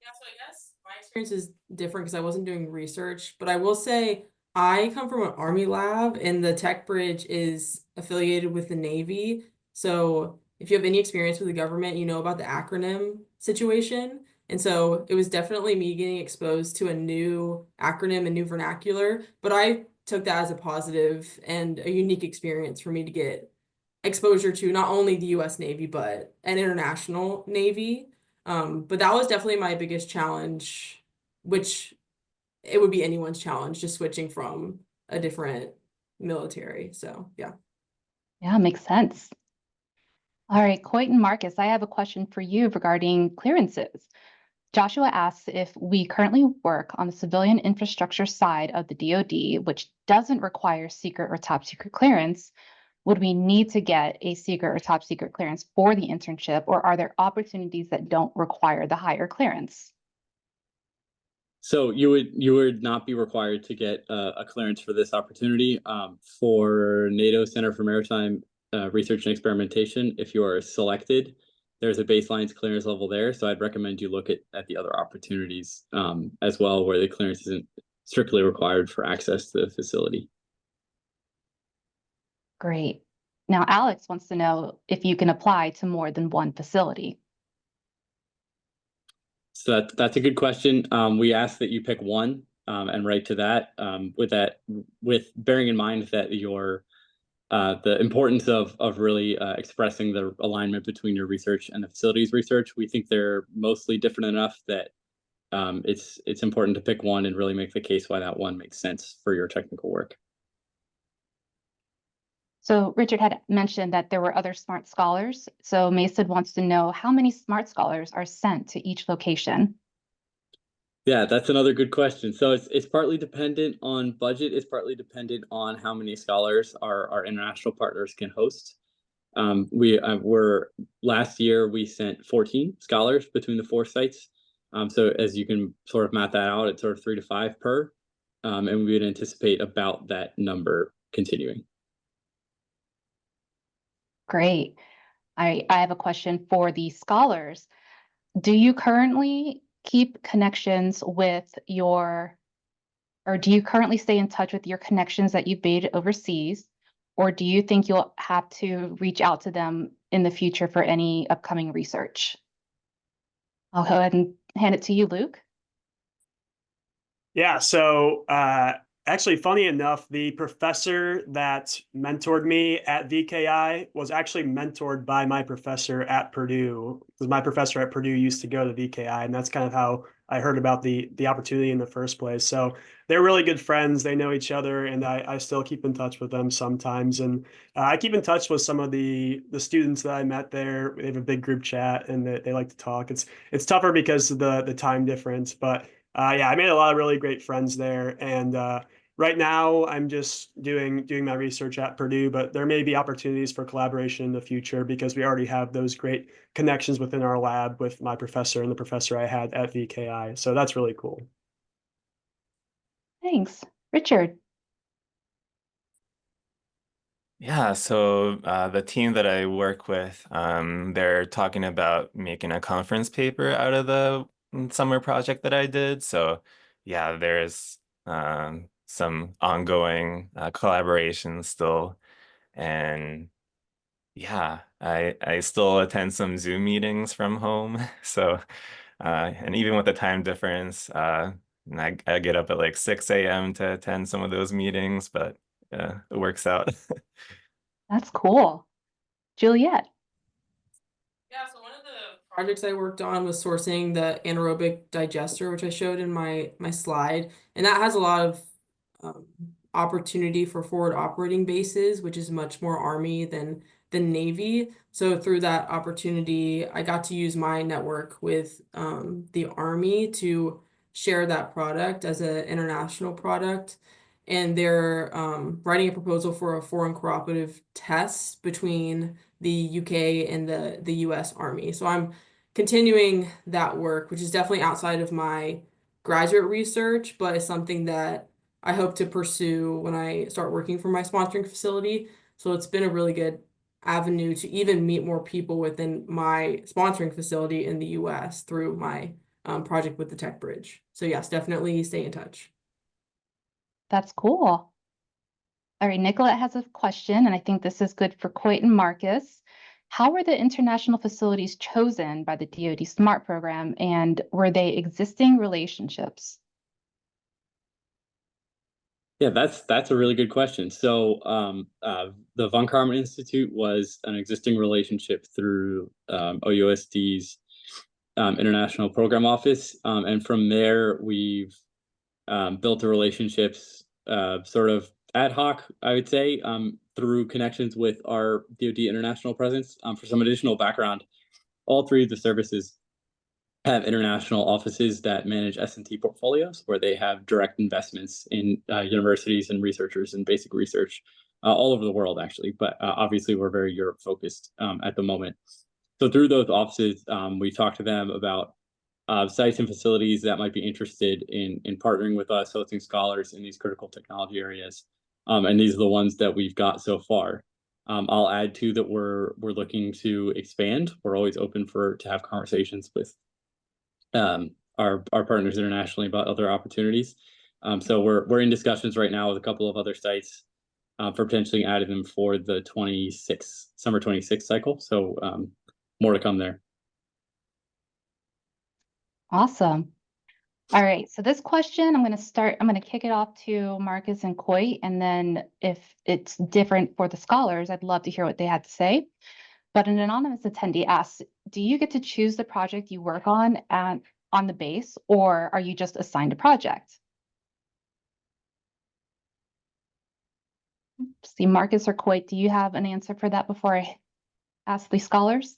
Speaker 6: Yeah, so I guess my experience is different because I wasn't doing research, but I will say I come from an Army lab, and the Tech Bridge is affiliated with the Navy. So if you have any experience with the government, you know about the acronym situation. And so it was definitely me getting exposed to a new acronym and new vernacular, but I took that as a positive and a unique experience for me to get exposure to not only the US Navy, but an international Navy. But that was definitely my biggest challenge, which it would be anyone's challenge, just switching from a different military. So yeah.
Speaker 1: Yeah, makes sense. All right, Coit and Marcus, I have a question for you regarding clearances. Joshua asks if we currently work on the civilian infrastructure side of the DoD, which doesn't require secret or top secret clearance, would we need to get a secret or top secret clearance for the internship, or are there opportunities that don't require the higher clearance?
Speaker 2: So you would not be required to get a clearance for this opportunity. For NATO Center for Maritime Research and Experimentation, if you are selected, there's a baseline clearance level there. So I'd recommend you look at the other opportunities as well, where the clearance isn't strictly required for access to the facility.
Speaker 1: Great. Now, Alex wants to know if you can apply to more than one facility.
Speaker 2: So that's a good question. We ask that you pick one and write to that. With bearing in mind that the importance of really expressing the alignment between your research and the facility's research. We think they're mostly different enough that it's important to pick one and really make the case why that one makes sense for your technical work.
Speaker 1: So Richard had mentioned that there were other smart scholars. So Mason wants to know how many smart scholars are sent to each location.
Speaker 2: Yeah, that's another good question. So it's partly dependent on budget. It's partly dependent on how many scholars our international partners can host. Last year we sent 14 scholars between the 4 sites. So as you can sort of map that out, it's sort of 3 to 5 per, and we would anticipate about that number continuing.
Speaker 1: Great. I have a question for the scholars. Do you currently keep connections with or do you currently stay in touch with your connections that you've made overseas? Or do you think you'll have to reach out to them in the future for any upcoming research? I'll go ahead and hand it to you, Luke.
Speaker 4: Yeah, so Actually, funny enough, the professor that mentored me at VKI was actually mentored by my professor at Purdue. Because my professor at Purdue used to go to VKI, and that's kind of how I heard about the opportunity in the first place. So they're really good friends. They know each other, and I still keep in touch with them sometimes. And I keep in touch with some of the students that I met there. We have a big group chat, and they like to talk. It's tougher because of the time difference, but yeah, I made a lot of really great friends there, and right now, I'm just doing my research at Purdue, but there may be opportunities for collaboration in the future because we already have those great connections within our lab with my professor and the professor I had at VKI. So that's really cool.
Speaker 1: Thanks. Richard.
Speaker 5: Yeah, so the team that I work with, they're talking about making a conference paper out of the summer project that I did. So yeah, there's some ongoing collaboration still. And yeah, I still attend some Zoom meetings from home. So and even with the time difference, and I get up at like 6 a.m. to attend some of those meetings, but it works out.
Speaker 1: That's cool. Juliet.
Speaker 6: Yeah, so one of the projects I worked on was sourcing the anaerobic digester, which I showed in my slide, and that has a lot of um, opportunity for forward operating bases, which is much more Army than Navy. So through that opportunity, I got to use my network with the Army to share that product as an international product. And they're writing a proposal for a foreign cooperative test between the UK and the US Army. So I'm continuing that work, which is definitely outside of my graduate research, but it's something that I hope to pursue when I start working for my sponsoring facility. So it's been a really good avenue to even meet more people within my sponsoring facility in the US through my project with the Tech Bridge. So yes, definitely stay in touch.
Speaker 1: That's cool. All right, Nicolette has a question, and I think this is good for Coit and Marcus. How were the international facilities chosen by the DoD SMART program, and were they existing relationships?
Speaker 2: Yeah, that's a really good question. So the Von Karman Institute was an existing relationship through OUSD's International Program Office, and from there we've built the relationships sort of ad hoc, I would say, through connections with our DoD international presence. For some additional background, all three of the services have international offices that manage S&T portfolios where they have direct investments in universities and researchers and basic research all over the world, actually. But obviously, we're very Europe focused at the moment. So through those offices, we talk to them about sites and facilities that might be interested in partnering with us, hosting scholars in these critical technology areas. And these are the ones that we've got so far. I'll add too that we're looking to expand. We're always open to have conversations with our partners internationally about other opportunities. So we're in discussions right now with a couple of other sites for potentially adding them for the summer 26 cycle. So more to come there.
Speaker 1: Awesome. All right, so this question, I'm going to kick it off to Marcus and Coit, and then if it's different for the scholars, I'd love to hear what they had to say. But an anonymous attendee asks, do you get to choose the project you work on the base, or are you just assigned a project? See, Marcus or Coit, do you have an answer for that before I ask the scholars?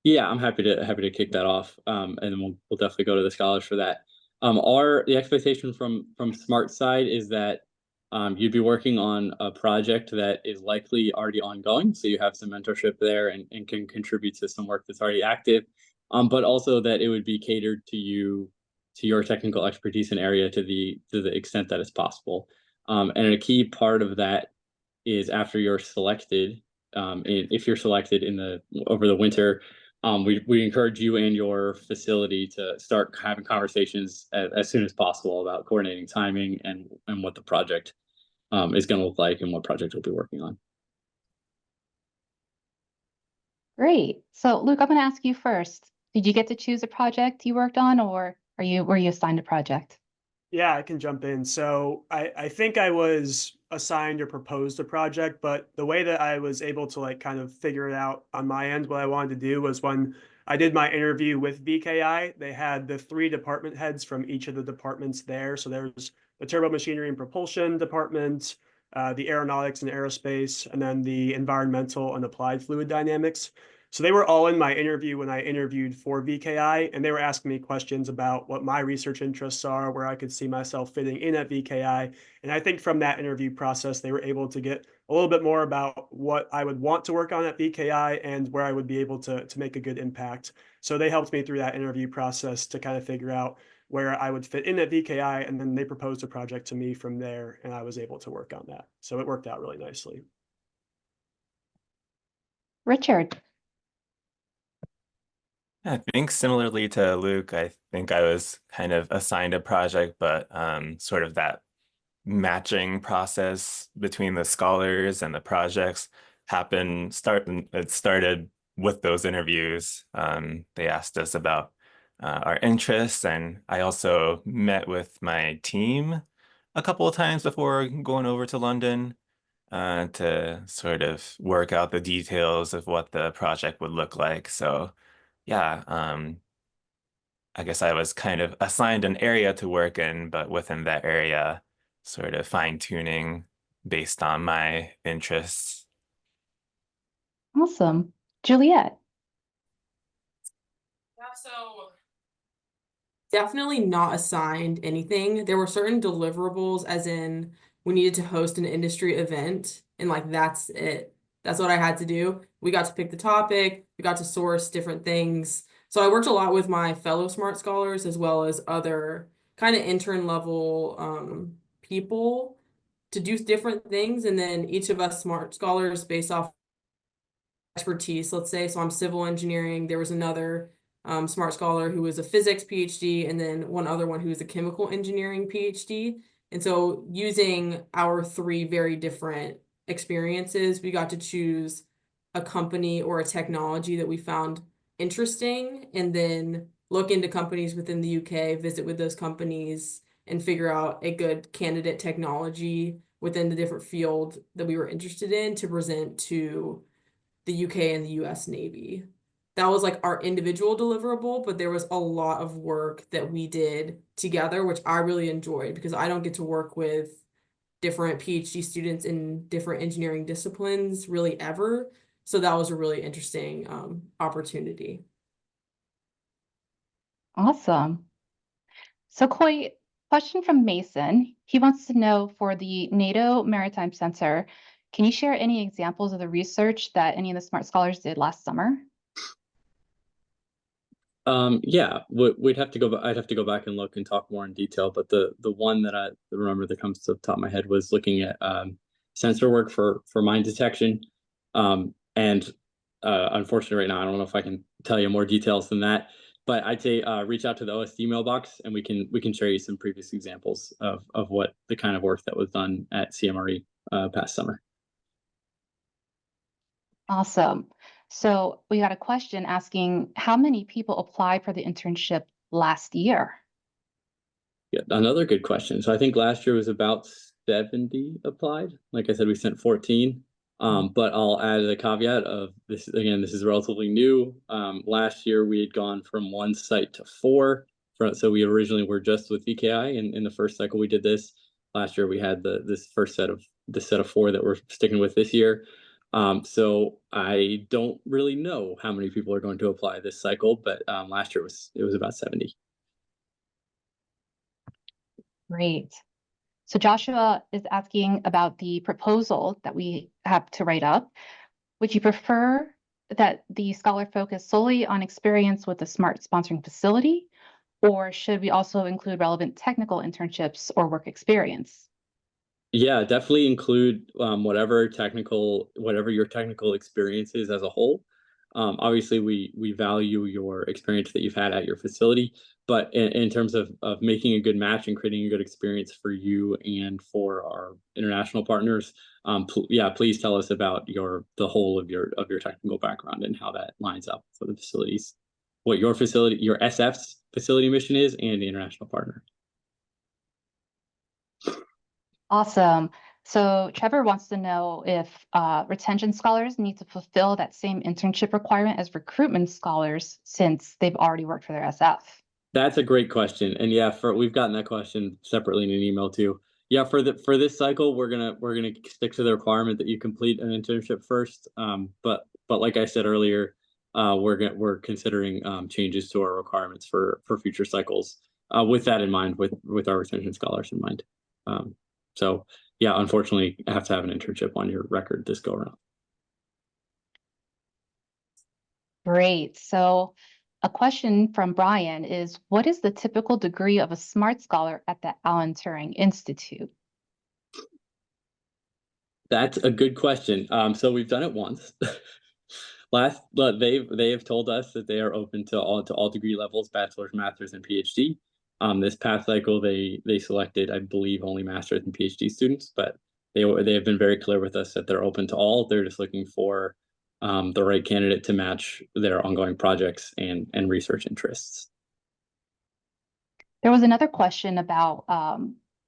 Speaker 2: Yeah, I'm happy to kick that off, and then we'll definitely go to the scholars for that. The expectation from SMART side is that you'd be working on a project that is likely already ongoing, so you have some mentorship there and can contribute to some work that's already active, but also that it would be catered to you, to your technical expertise and area to the extent that is possible. And a key part of that is after you're selected, if you're selected over the winter. We encourage you and your facility to start having conversations as soon as possible about coordinating timing and what the project is going to look like and what project we'll be working on.
Speaker 1: Great. So Luke, I'm going to ask you first. Did you get to choose a project you worked on, or were you assigned a project?
Speaker 4: Yeah, I can jump in. So I think I was assigned or proposed a project, but the way that I was able to like kind of figure it out on my end, what I wanted to do was when I did my interview with VKI, they had the 3 department heads from each of the departments there. So there was the turbo machinery and propulsion department, the aeronautics and aerospace, and then the environmental and applied fluid dynamics. So they were all in my interview when I interviewed for VKI, and they were asking me questions about what my research interests are, where I could see myself fitting in at VKI. And I think from that interview process, they were able to get a little bit more about what I would want to work on at VKI and where I would be able to make a good impact. So they helped me through that interview process to kind of figure out where I would fit in at VKI, and then they proposed a project to me from there, and I was able to work on that. So it worked out really nicely.
Speaker 1: Richard.
Speaker 5: I think similarly to Luke, I think I was kind of assigned a project, but sort of that matching process between the scholars and the projects it started with those interviews. They asked us about our interests, and I also met with my team a couple of times before going over to London to sort of work out the details of what the project would look like. So yeah, I guess I was kind of assigned an area to work in, but within that area, sort of fine-tuning based on my interests.
Speaker 1: Awesome. Juliet.
Speaker 6: Yeah, so definitely not assigned anything. There were certain deliverables, as in we needed to host an industry event, and like that's it. That's what I had to do. We got to pick the topic, we got to source different things. So I worked a lot with my fellow SMART scholars as well as other kind of intern level people to do different things. And then each of us SMART scholars based off expertise, let's say. So I'm civil engineering. There was another SMART scholar who was a physics PhD, and then one other one who was a chemical engineering PhD. And so using our 3 very different experiences, we got to choose a company or a technology that we found interesting, and then look into companies within the UK, visit with those companies, and figure out a good candidate technology within the different field that we were interested in to present to the UK and the US Navy. That was like our individual deliverable, but there was a lot of work that we did together, which I really enjoyed because I don't get to work with different PhD students in different engineering disciplines really ever. So that was a really interesting opportunity.
Speaker 1: Awesome. So Coy, question from Mason. He wants to know, for the NATO Maritime Center, can you share any examples of the research that any of the SMART scholars did last summer?
Speaker 2: Yeah, we'd have to go. I'd have to go back and look and talk more in detail. But the one that I remember that comes to the top of my head was looking at sensor work for mine detection. And unfortunately, right now I don't know if I can tell you more details than that. But I'd say reach out to the OSD mailbox, and we can share you some previous examples of what the kind of work that was done at CMRE past summer.
Speaker 1: Awesome. So we got a question asking, how many people applied for the internship last year?
Speaker 2: Yeah, another good question. So I think last year was about 70 applied. Like I said, we sent 14. But I'll add the caveat of this, again, this is relatively new. Last year we had gone from 1 site to 4. So we originally were just with VKI, and in the first cycle we did this. Last year we had this set of 4 that we're sticking with this year. So I don't really know how many people are going to apply this cycle, but last year it was about 70.
Speaker 1: Great. So Joshua is asking about the proposal that we have to write up. Would you prefer that the scholar focus solely on experience with the SMART sponsoring facility, or should we also include relevant technical internships or work experience?
Speaker 2: Yeah, definitely include whatever your technical experience is as a whole. Obviously, we value your experience that you've had at your facility, but in terms of making a good match and creating a good experience for you and for our international partners, please tell us about the whole of your technical background and how that lines up for the facilities, what your SF's facility mission is, and the international partner.
Speaker 1: Awesome. So Trevor wants to know if retention scholars need to fulfill that same internship requirement as recruitment scholars since they've already worked for their SF.
Speaker 2: That's a great question. And yeah, we've gotten that question separately in an email too. Yeah, for this cycle, we're gonna stick to the requirement that you complete an internship first. But like I said earlier, we're considering changes to our requirements for future cycles with that in mind, with our retention scholars in mind. So yeah, unfortunately, I have to have an internship on your record this go around.
Speaker 1: Great. So a question from Brian is, what is the typical degree of a SMART scholar at the Alan Turing Institute?
Speaker 2: That's a good question. So we've done it once. But they have told us that they are open to all degree levels, bachelor's, master's, and PhD. This past cycle, they selected, I believe, only master's and PhD students, but they have been very clear with us that they're open to all. They're just looking for the right candidate to match their ongoing projects and research interests.
Speaker 1: There was another question about,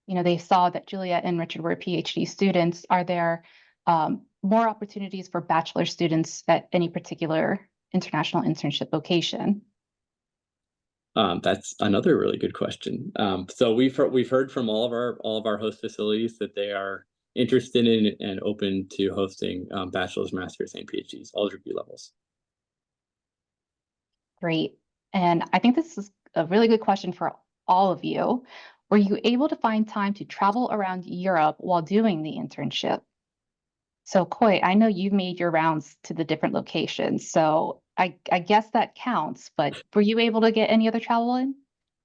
Speaker 1: they saw that Juliet and Richard were PhD students. Are there more opportunities for bachelor students at any particular international internship location?
Speaker 2: That's another really good question. So we've heard from all of our host facilities that they are interested in and open to hosting bachelor's, master's, and PhDs, all degree levels.
Speaker 1: Great. And I think this is a really good question for all of you. Were you able to find time to travel around Europe while doing the internship? So Coy, I know you've made your rounds to the different locations, so I guess that counts, but were you able to get any other travel in?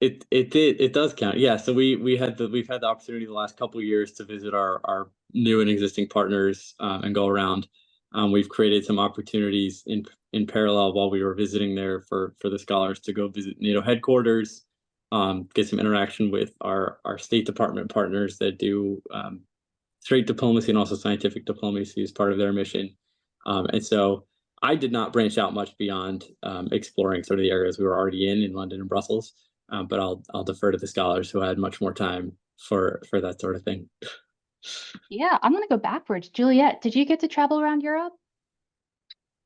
Speaker 2: It does count. Yeah. So we've had the opportunity the last couple of years to visit our new and existing partners and go around. We've created some opportunities in parallel while we were visiting there for the scholars to go visit NATO headquarters, get some interaction with our State Department partners that do straight diplomacy and also scientific diplomacy as part of their mission. And so I did not branch out much beyond exploring sort of the areas we were already in London and Brussels. But I'll defer to the scholars who had much more time for that sort of thing.
Speaker 1: Yeah, I'm gonna go backwards. Juliet, did you get to travel around Europe?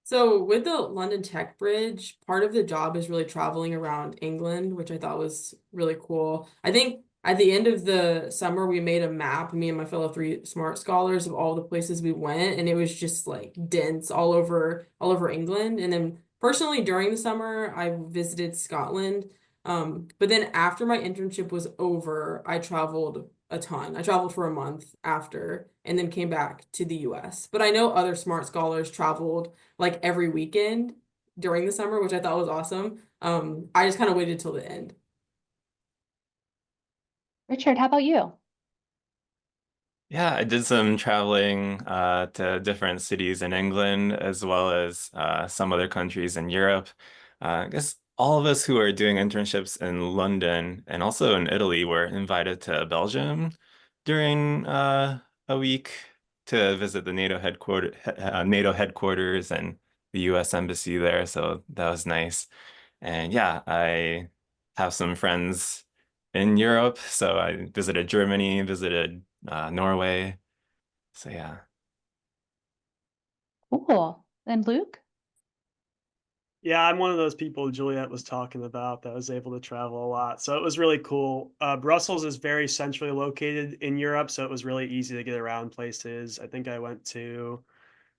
Speaker 6: So with the London Tech Bridge, part of the job is really traveling around England, which I thought was really cool. I think at the end of the summer, we made a map, me and my fellow 3 SMART scholars, of all the places we went, and it was just like dense all over England. And then personally, during the summer, I visited Scotland. But then after my internship was over, I traveled a ton. I traveled for a month after and then came back to the US. But I know other SMART scholars traveled like every weekend during the summer, which I thought was awesome. I just kind of waited till the end.
Speaker 1: Richard, how about you?
Speaker 5: Yeah, I did some traveling to different cities in England as well as some other countries in Europe. I guess all of us who are doing internships in London and also in Italy were invited to Belgium during a week to visit the NATO headquarters and the US embassy there. So that was nice. And yeah, I have some friends in Europe. So I visited Germany, visited Norway. So yeah.
Speaker 1: Cool. And Luke?
Speaker 4: Yeah, I'm one of those people Juliet was talking about that was able to travel a lot. So it was really cool. Brussels is very centrally located in Europe, so it was really easy to get around places. I think I went to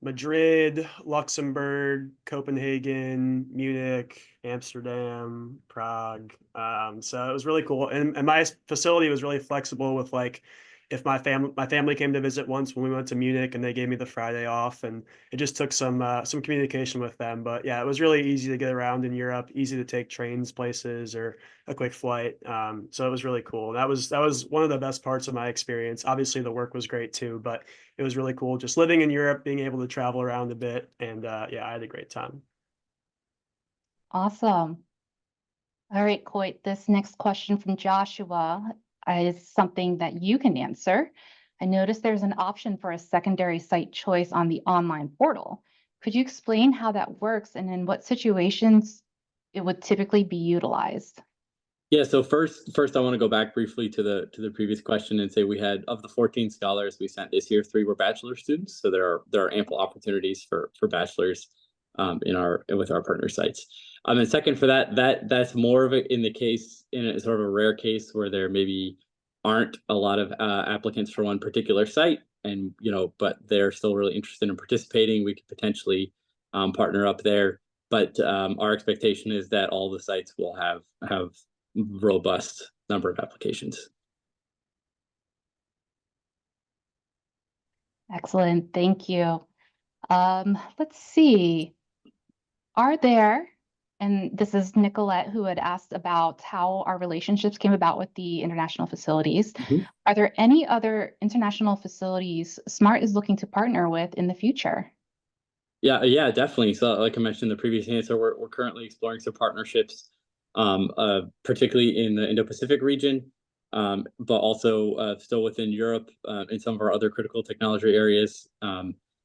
Speaker 4: Madrid, Luxembourg, Copenhagen, Munich, Amsterdam, Prague. So it was really cool. And my facility was really flexible with like if my family came to visit once when we went to Munich and they gave me the Friday off, and it just took some communication with them. But yeah, it was really easy to get around in Europe, easy to take trains places or a quick flight. So it was really cool. That was one of the best parts of my experience. Obviously the work was great too, but it was really cool just living in Europe, being able to travel around a bit. And yeah, I had a great time.
Speaker 1: Awesome. All right, Coit, this next question from Joshua is something that you can answer. I noticed there's an option for a secondary site choice on the online portal. Could you explain how that works and in what situations it would typically be utilized?
Speaker 2: Yeah, so first I want to go back briefly to the previous question and say we had, of the 14 scholars we sent this year, 3 were bachelor students. So there are ample opportunities for bachelors with our partner sites. And second, for that's more of it in the case, in a sort of a rare case where there maybe aren't a lot of applicants for one particular site, and but they're still really interested in participating. We could potentially partner up there. But our expectation is that all the sites will have robust number of applications.
Speaker 1: Excellent, thank you. Let's see. Are there, and this is Nicolette who had asked about how our relationships came about with the international facilities.
Speaker 2: Mhm.
Speaker 1: Are there any other international facilities SMART is looking to partner with in the future?
Speaker 2: Yeah, definitely. So, like I mentioned in the previous answer, we're currently exploring some partnerships, particularly in the Indo-Pacific region, but also still within Europe, in some of our other critical technology areas.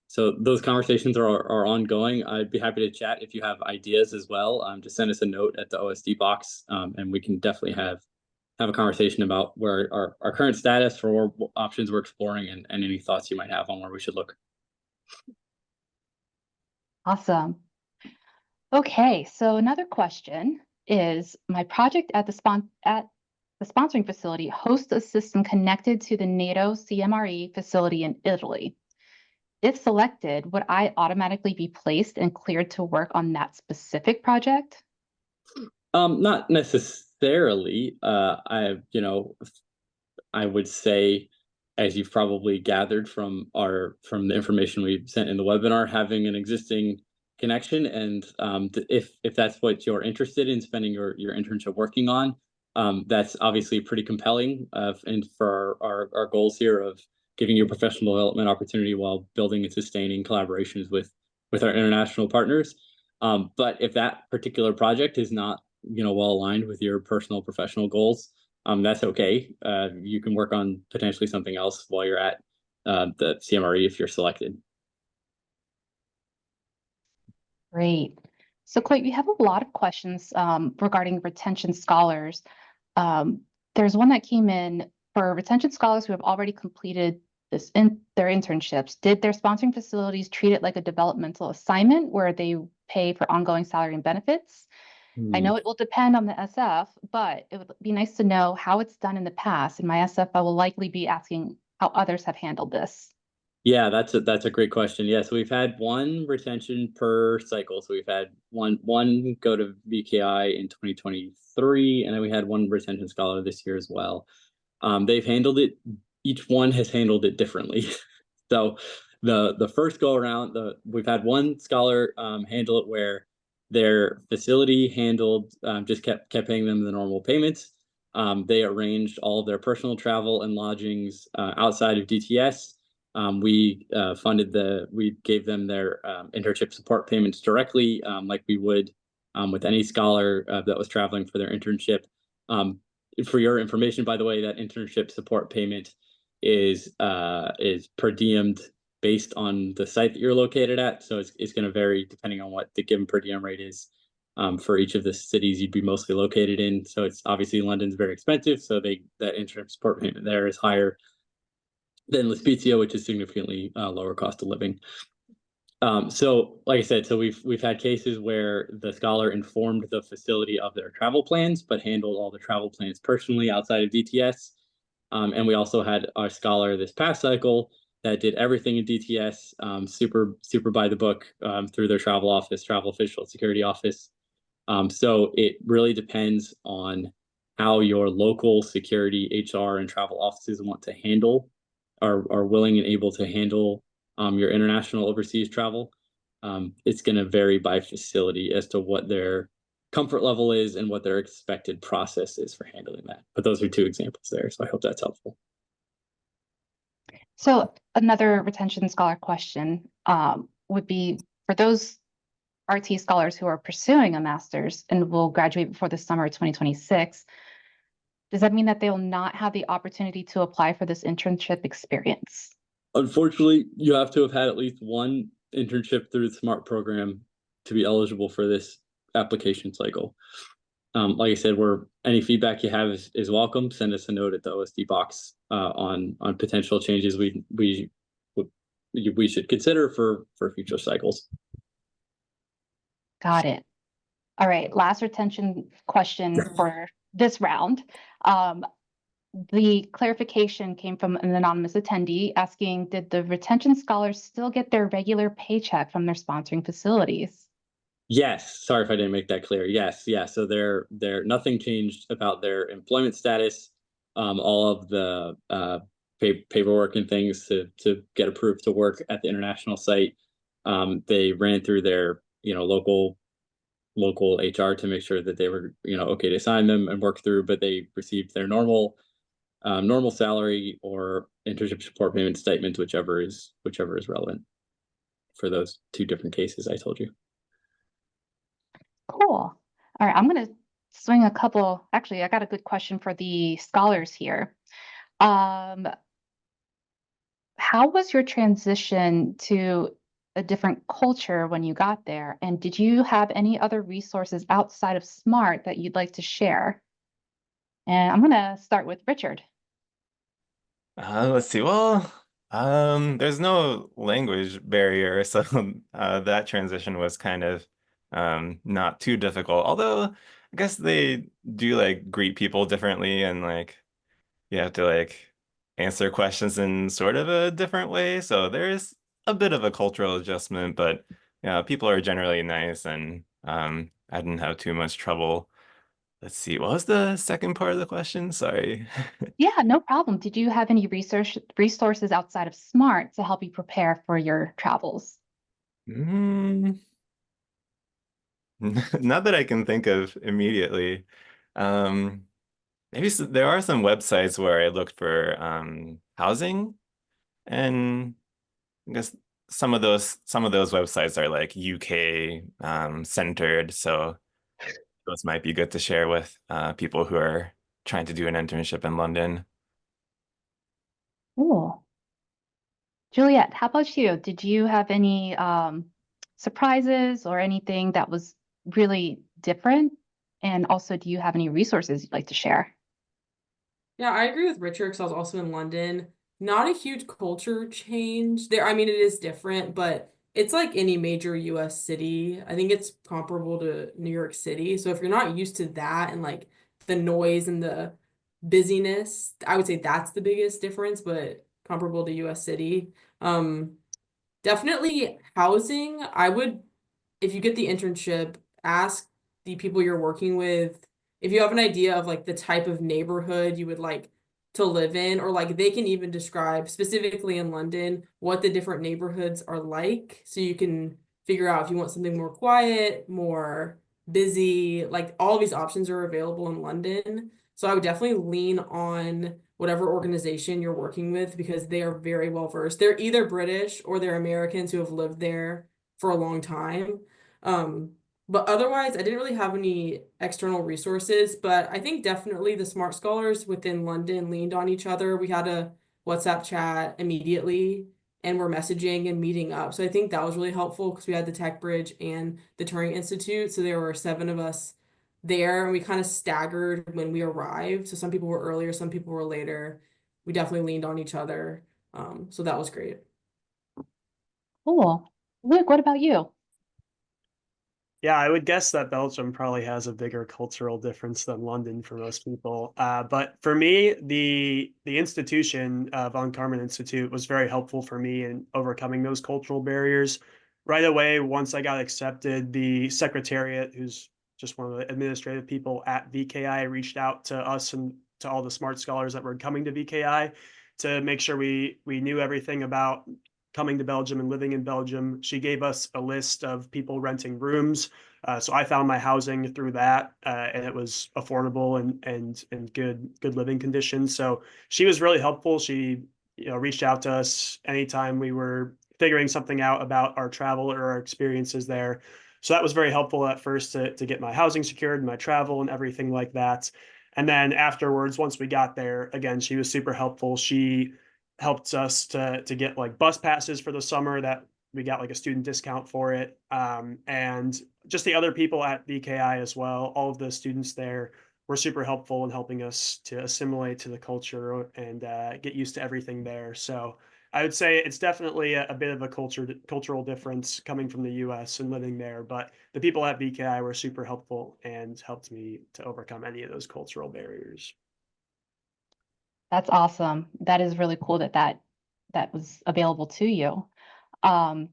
Speaker 2: So those conversations are ongoing. I'd be happy to chat if you have ideas as well. Just send us a note at the OSD box, and we can definitely have a conversation about where our current status, for what options we're exploring, and any thoughts you might have on where we should look.
Speaker 1: Awesome. Okay, so another question is, my project at the sponsoring facility hosts a system connected to the NATO CMRE facility in Italy. If selected, would I automatically be placed and cleared to work on that specific project?
Speaker 2: Not necessarily. I would say, as you've probably gathered from the information we sent in the webinar, having an existing connection, and if that's what you're interested in spending your internship working on, that's obviously pretty compelling. And for our goals here of giving you a professional development opportunity while building and sustaining collaborations with our international partners. But if that particular project is not well aligned with your personal professional goals, that's okay. You can work on potentially something else while you're at the CMRE if you're selected.
Speaker 1: Great. So, Coit, we have a lot of questions regarding retention scholars. There's one that came in for retention scholars who have already completed their internships. Did their sponsoring facilities treat it like a developmental assignment where they pay for ongoing salary and benefits? I know it will depend on the SF, but it would be nice to know how it's done in the past. In my SF, I will likely be asking how others have handled this.
Speaker 2: Yeah, that's a great question. Yeah, so we've had one retention per cycle. So we've had one go to VKI in 2023, and then we had one retention scholar this year as well. They've handled it. Each one has handled it differently. So the first go around, we've had one scholar handle it where their facility handled, just kept paying them the normal payments. They arranged all of their personal travel and lodgings outside of DTS. We gave them their internship support payments directly, like we would with any scholar that was traveling for their internship. For your information, by the way, that internship support payment is per diemed based on the site that you're located at. So it's going to vary depending on what the given per diem rate is for each of the cities you'd be mostly located in. So it's obviously London's very expensive, so that internship support payment there is higher than La Spezia, which is significantly lower cost of living. So like I said, so we've had cases where the scholar informed the facility of their travel plans, but handled all the travel plans personally outside of DTS. And we also had our scholar this past cycle that did everything in DTS, super by the book, through their travel office, travel official, security office. So it really depends on how your local security, HR, and travel offices want to handle, are willing and able to handle your international overseas travel. It's going to vary by facility as to what their comfort level is and what their expected process is for handling that. But those are 2 examples there, so I hope that's helpful.
Speaker 1: So another retention scholar question would be, for those RT scholars who are pursuing a master's and will graduate before the summer of 2026, does that mean that they will not have the opportunity to apply for this internship experience?
Speaker 2: Unfortunately, you have to have had at least one internship through the SMART program to be eligible for this application cycle. like I said, any feedback you have is welcome. Send us a note at the OSD box on potential changes we should consider for future cycles.
Speaker 1: Got it. All right, last retention question for this round. The clarification came from an anonymous attendee asking, did the retention scholars still get their regular paycheck from their sponsoring facilities?
Speaker 2: Yes, sorry if I didn't make that clear. Yes, yeah. So nothing changed about their employment status. All of the paperwork and things to get approved to work at the international site. They ran through their local HR to make sure that they were okay to sign them and work through, but they received their normal salary or internship support payment statement, whichever is relevant for those two different cases I told you.
Speaker 1: Cool. All right, I'm going to swing a couple. Actually, I got a good question for the scholars here. How was your transition to a different culture when you got there? And did you have any other resources outside of SMART that you'd like to share? And I'm going to start with Richard.
Speaker 5: Let's see. Well, there's no language barrier, so that transition was kind of not too difficult. Although I guess they do like greet people differently, and like you have to like answer questions in sort of a different way. So there's a bit of a cultural adjustment, but yeah, people are generally nice, and I didn't have too much trouble. Let's see, what was the second part of the question? Sorry.
Speaker 1: Yeah, no problem. Did you have any resources outside of SMART to help you prepare for your travels?
Speaker 5: Mm, not that I can think of immediately. Maybe there are some websites where I looked for housing, and I guess some of those websites are like UK centered, so those might be good to share with people who are trying to do an internship in London.
Speaker 1: Cool. Juliet, how about you? Did you have any surprises or anything that was really different? And also, do you have any resources you'd like to share?
Speaker 6: Yeah, I agree with Richard because I was also in London. Not a huge culture change there. I mean, it is different, but it's like any major US city. I think it's comparable to New York City. So if you're not used to that and like the noise and the busyness, I would say that's the biggest difference, but comparable to US city. Definitely housing. I would, if you get the internship, ask the people you're working with if you have an idea of like the type of neighborhood you would like to live in, or like they can even describe specifically in London what the different neighborhoods are like, so you can figure out if you want something more quiet, more busy. Like all these options are available in London. So I would definitely lean on whatever organization you're working with because they are very well versed. They're either British or they're Americans who have lived there for a long time. But otherwise, I didn't really have any external resources, but I think definitely the smart scholars within London leaned on each other. We had a WhatsApp chat immediately and we're messaging and meeting up. So I think that was really helpful because we had the Tech Bridge and the Turing Institute. So there were 7 of us there and we kind of staggered when we arrived. So some people were earlier, some people were later. We definitely leaned on each other. So that was great.
Speaker 1: Cool. Luke, what about you?
Speaker 4: Yeah, I would guess that Belgium probably has a bigger cultural difference than London for most people. But for me, the institution, Von Karman Institute, was very helpful for me in overcoming those cultural barriers. Right away, once I got accepted, the secretariat, who's just one of the administrative people at VKI, reached out to us and to all the smart scholars that were coming to VKI to make sure we knew everything about coming to Belgium and living in Belgium. She gave us a list of people renting rooms. So I found my housing through that, and it was affordable and good living conditions. So she was really helpful. She reached out to us anytime we were figuring something out about our travel or our experiences there. So that was very helpful at first to get my housing secured, my travel and everything like that. And then afterwards, once we got there, again, she was super helpful. She helped us to get like bus passes for the summer that we got like a student discount for it. And just the other people at BKI as well, all of the students there were super helpful in helping us to assimilate to the culture and get used to everything there. So I would say it's definitely a bit of a cultural difference coming from the US and living there, but the people at BKI were super helpful and helped me to overcome any of those cultural barriers.
Speaker 1: That's awesome. That is really cool that that was available to you. Um,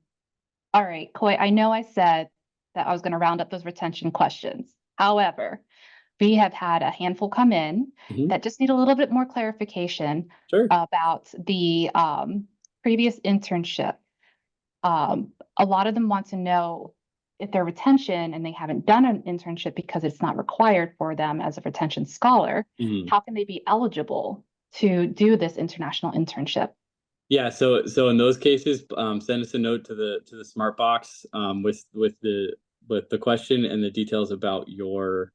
Speaker 1: all right, Coy, I know I said that I was going to round up those retention questions. However, we have had a handful come in
Speaker 2: Mhm.
Speaker 1: that just need a little bit more clarification
Speaker 2: Sure.
Speaker 1: about the previous internship. A lot of them want to know if they're retention and they haven't done an internship because it's not required for them as a retention scholar,
Speaker 2: Mhm.
Speaker 1: how can they be eligible to do this international internship?
Speaker 2: Yeah, so in those cases, send us a note to the Smart Box with the question and the details about your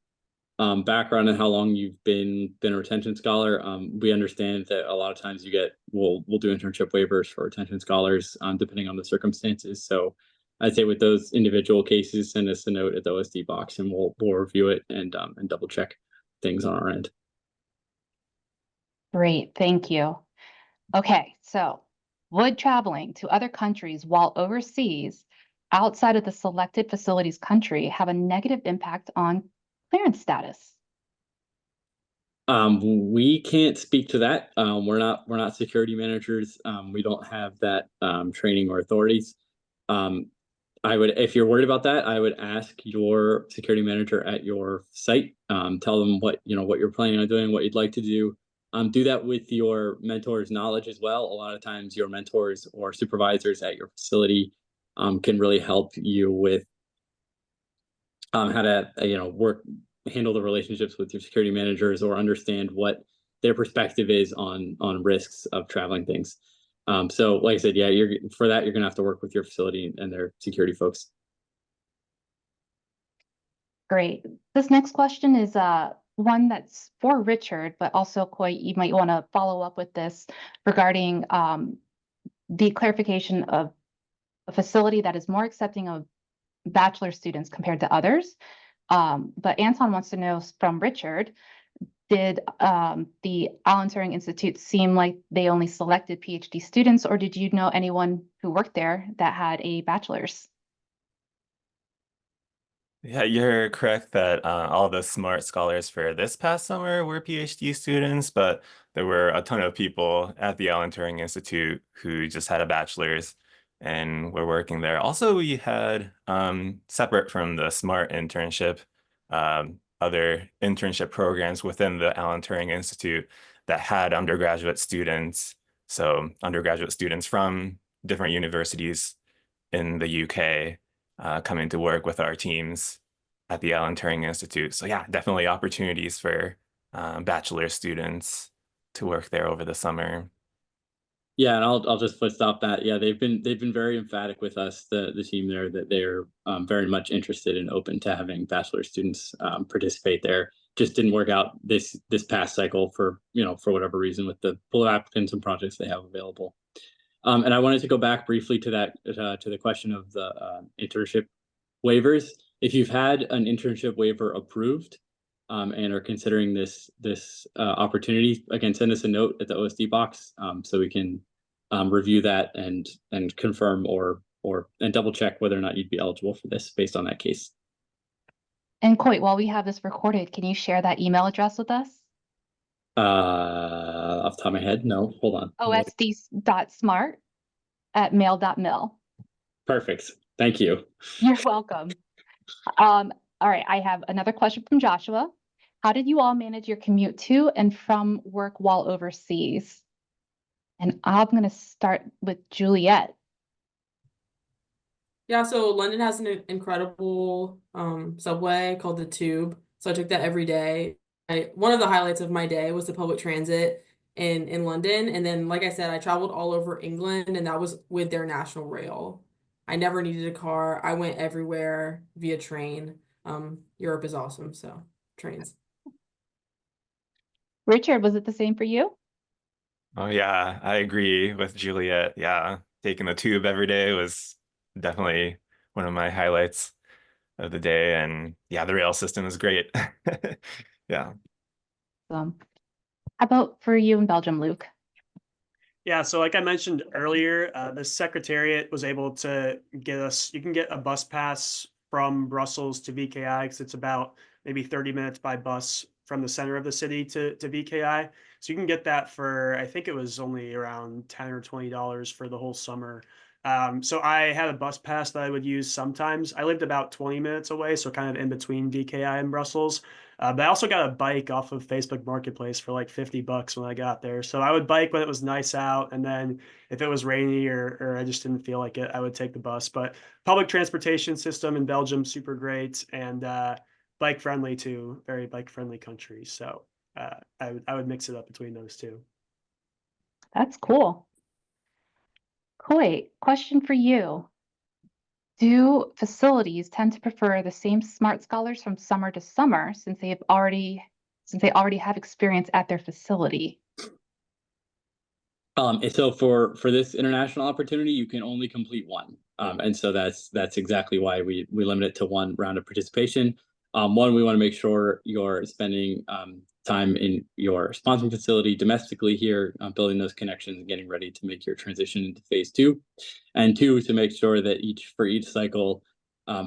Speaker 2: background and how long you've been a retention scholar. We understand that a lot of times we'll do internship waivers for retention scholars, depending on the circumstances. So I'd say with those individual cases, send us a note at the OSD box and we'll review it and double check things on our end.
Speaker 1: Great, thank you. Okay, so would traveling to other countries while overseas outside of the selected facilities country have a negative impact on clearance status?
Speaker 2: We can't speak to that. We're not security managers. We don't have that training or authorities. Um, if you're worried about that, I would ask your security manager at your site. Tell them what you're planning on doing, what you'd like to do. Do that with your mentor's knowledge as well. A lot of times, your mentors or supervisors at your facility can really help you with how to handle the relationships with your security managers or understand what their perspective is on risks of traveling things. So like I said, yeah, you're gonna have to work with your facility and their security folks.
Speaker 1: Great. This next question is one that's for Richard, but also Coy, you might want to follow up with this regarding the clarification of a facility that is more accepting of bachelor students compared to others. But Anton wants to know from Richard, did the Alan Turing Institute seem like they only selected PhD students, or did you know anyone who worked there that had a bachelor's?
Speaker 5: Yeah, you're correct that all the SMART scholars for this past summer were PhD students, but there were a ton of people at the Alan Turing Institute who just had a bachelor's and were working there. Also, we had, separate from the SMART internship, other internship programs within the Alan Turing Institute that had undergraduate students. So undergraduate students from different universities in the UK coming to work with our teams at the Alan Turing Institute. So yeah, definitely opportunities for bachelor students to work there over the summer.
Speaker 2: Yeah, and I'll just foot stop that. Yeah, they've been very emphatic with us, the team there, that they're very much interested and open to having bachelor students participate there. Just didn't work out this past cycle for for whatever reason with the pool of applicants and projects they have available. And I wanted to go back briefly to that to the question of the internship waivers. If you've had an internship waiver approved and are considering this opportunity, again, send us a note at the OSD box so we can review that and confirm or and double check whether or not you'd be eligible for this based on that case.
Speaker 1: And Coy, while we have this recorded, can you share that email address with us?
Speaker 2: Off the top of my head, no. Hold on.
Speaker 1: osd.smart@mail.mil.
Speaker 2: Perfect. Thank you.
Speaker 1: You're welcome. All right, I have another question from Joshua. How did you all manage your commute to and from work while overseas? And I'm going to start with Juliet.
Speaker 6: Yeah, so London has an incredible subway called the Tube. So I took that every day. One of the highlights of my day was the public transit in London. And then, like I said, I traveled all over England, and that was with their national rail. I never needed a car. I went everywhere via train. Europe is awesome, so trains.
Speaker 1: Richard, was it the same for you?
Speaker 5: Oh yeah, I agree with Juliet. Yeah, taking the tube every day was definitely one of my highlights of the day. And yeah, the rail system is great. Yeah.
Speaker 1: How about for you in Belgium, Luke?
Speaker 4: Yeah, so like I mentioned earlier, the Secretariat was able to get us, you can get a bus pass from Brussels to VKI because it's about maybe 30 minutes by bus from the center of the city to VKI. So you can get that for, I think it was only around $10 or $20 for the whole summer. So I had a bus pass that I would use sometimes. I lived about 20 minutes away, so kind of in between VKI and Brussels. But I also got a bike off of Facebook Marketplace for like $50 when I got there. So I would bike when it was nice out, and then if it was rainy or I just didn't feel like it, I would take the bus. But public transportation system in Belgium super great, and bike friendly too, very bike friendly country. So I would mix it up between those two.
Speaker 1: That's cool. Koi, question for you. Do facilities tend to prefer the same SMART scholars from summer to summer since they already have experience at their facility?
Speaker 2: And so for this international opportunity, you can only complete one. And so that's exactly why we limit it to one round of participation. One, we want to make sure you're spending time in your sponsoring facility domestically here, building those connections and getting ready to make your transition into phase 2. And 2, to make sure that for each cycle,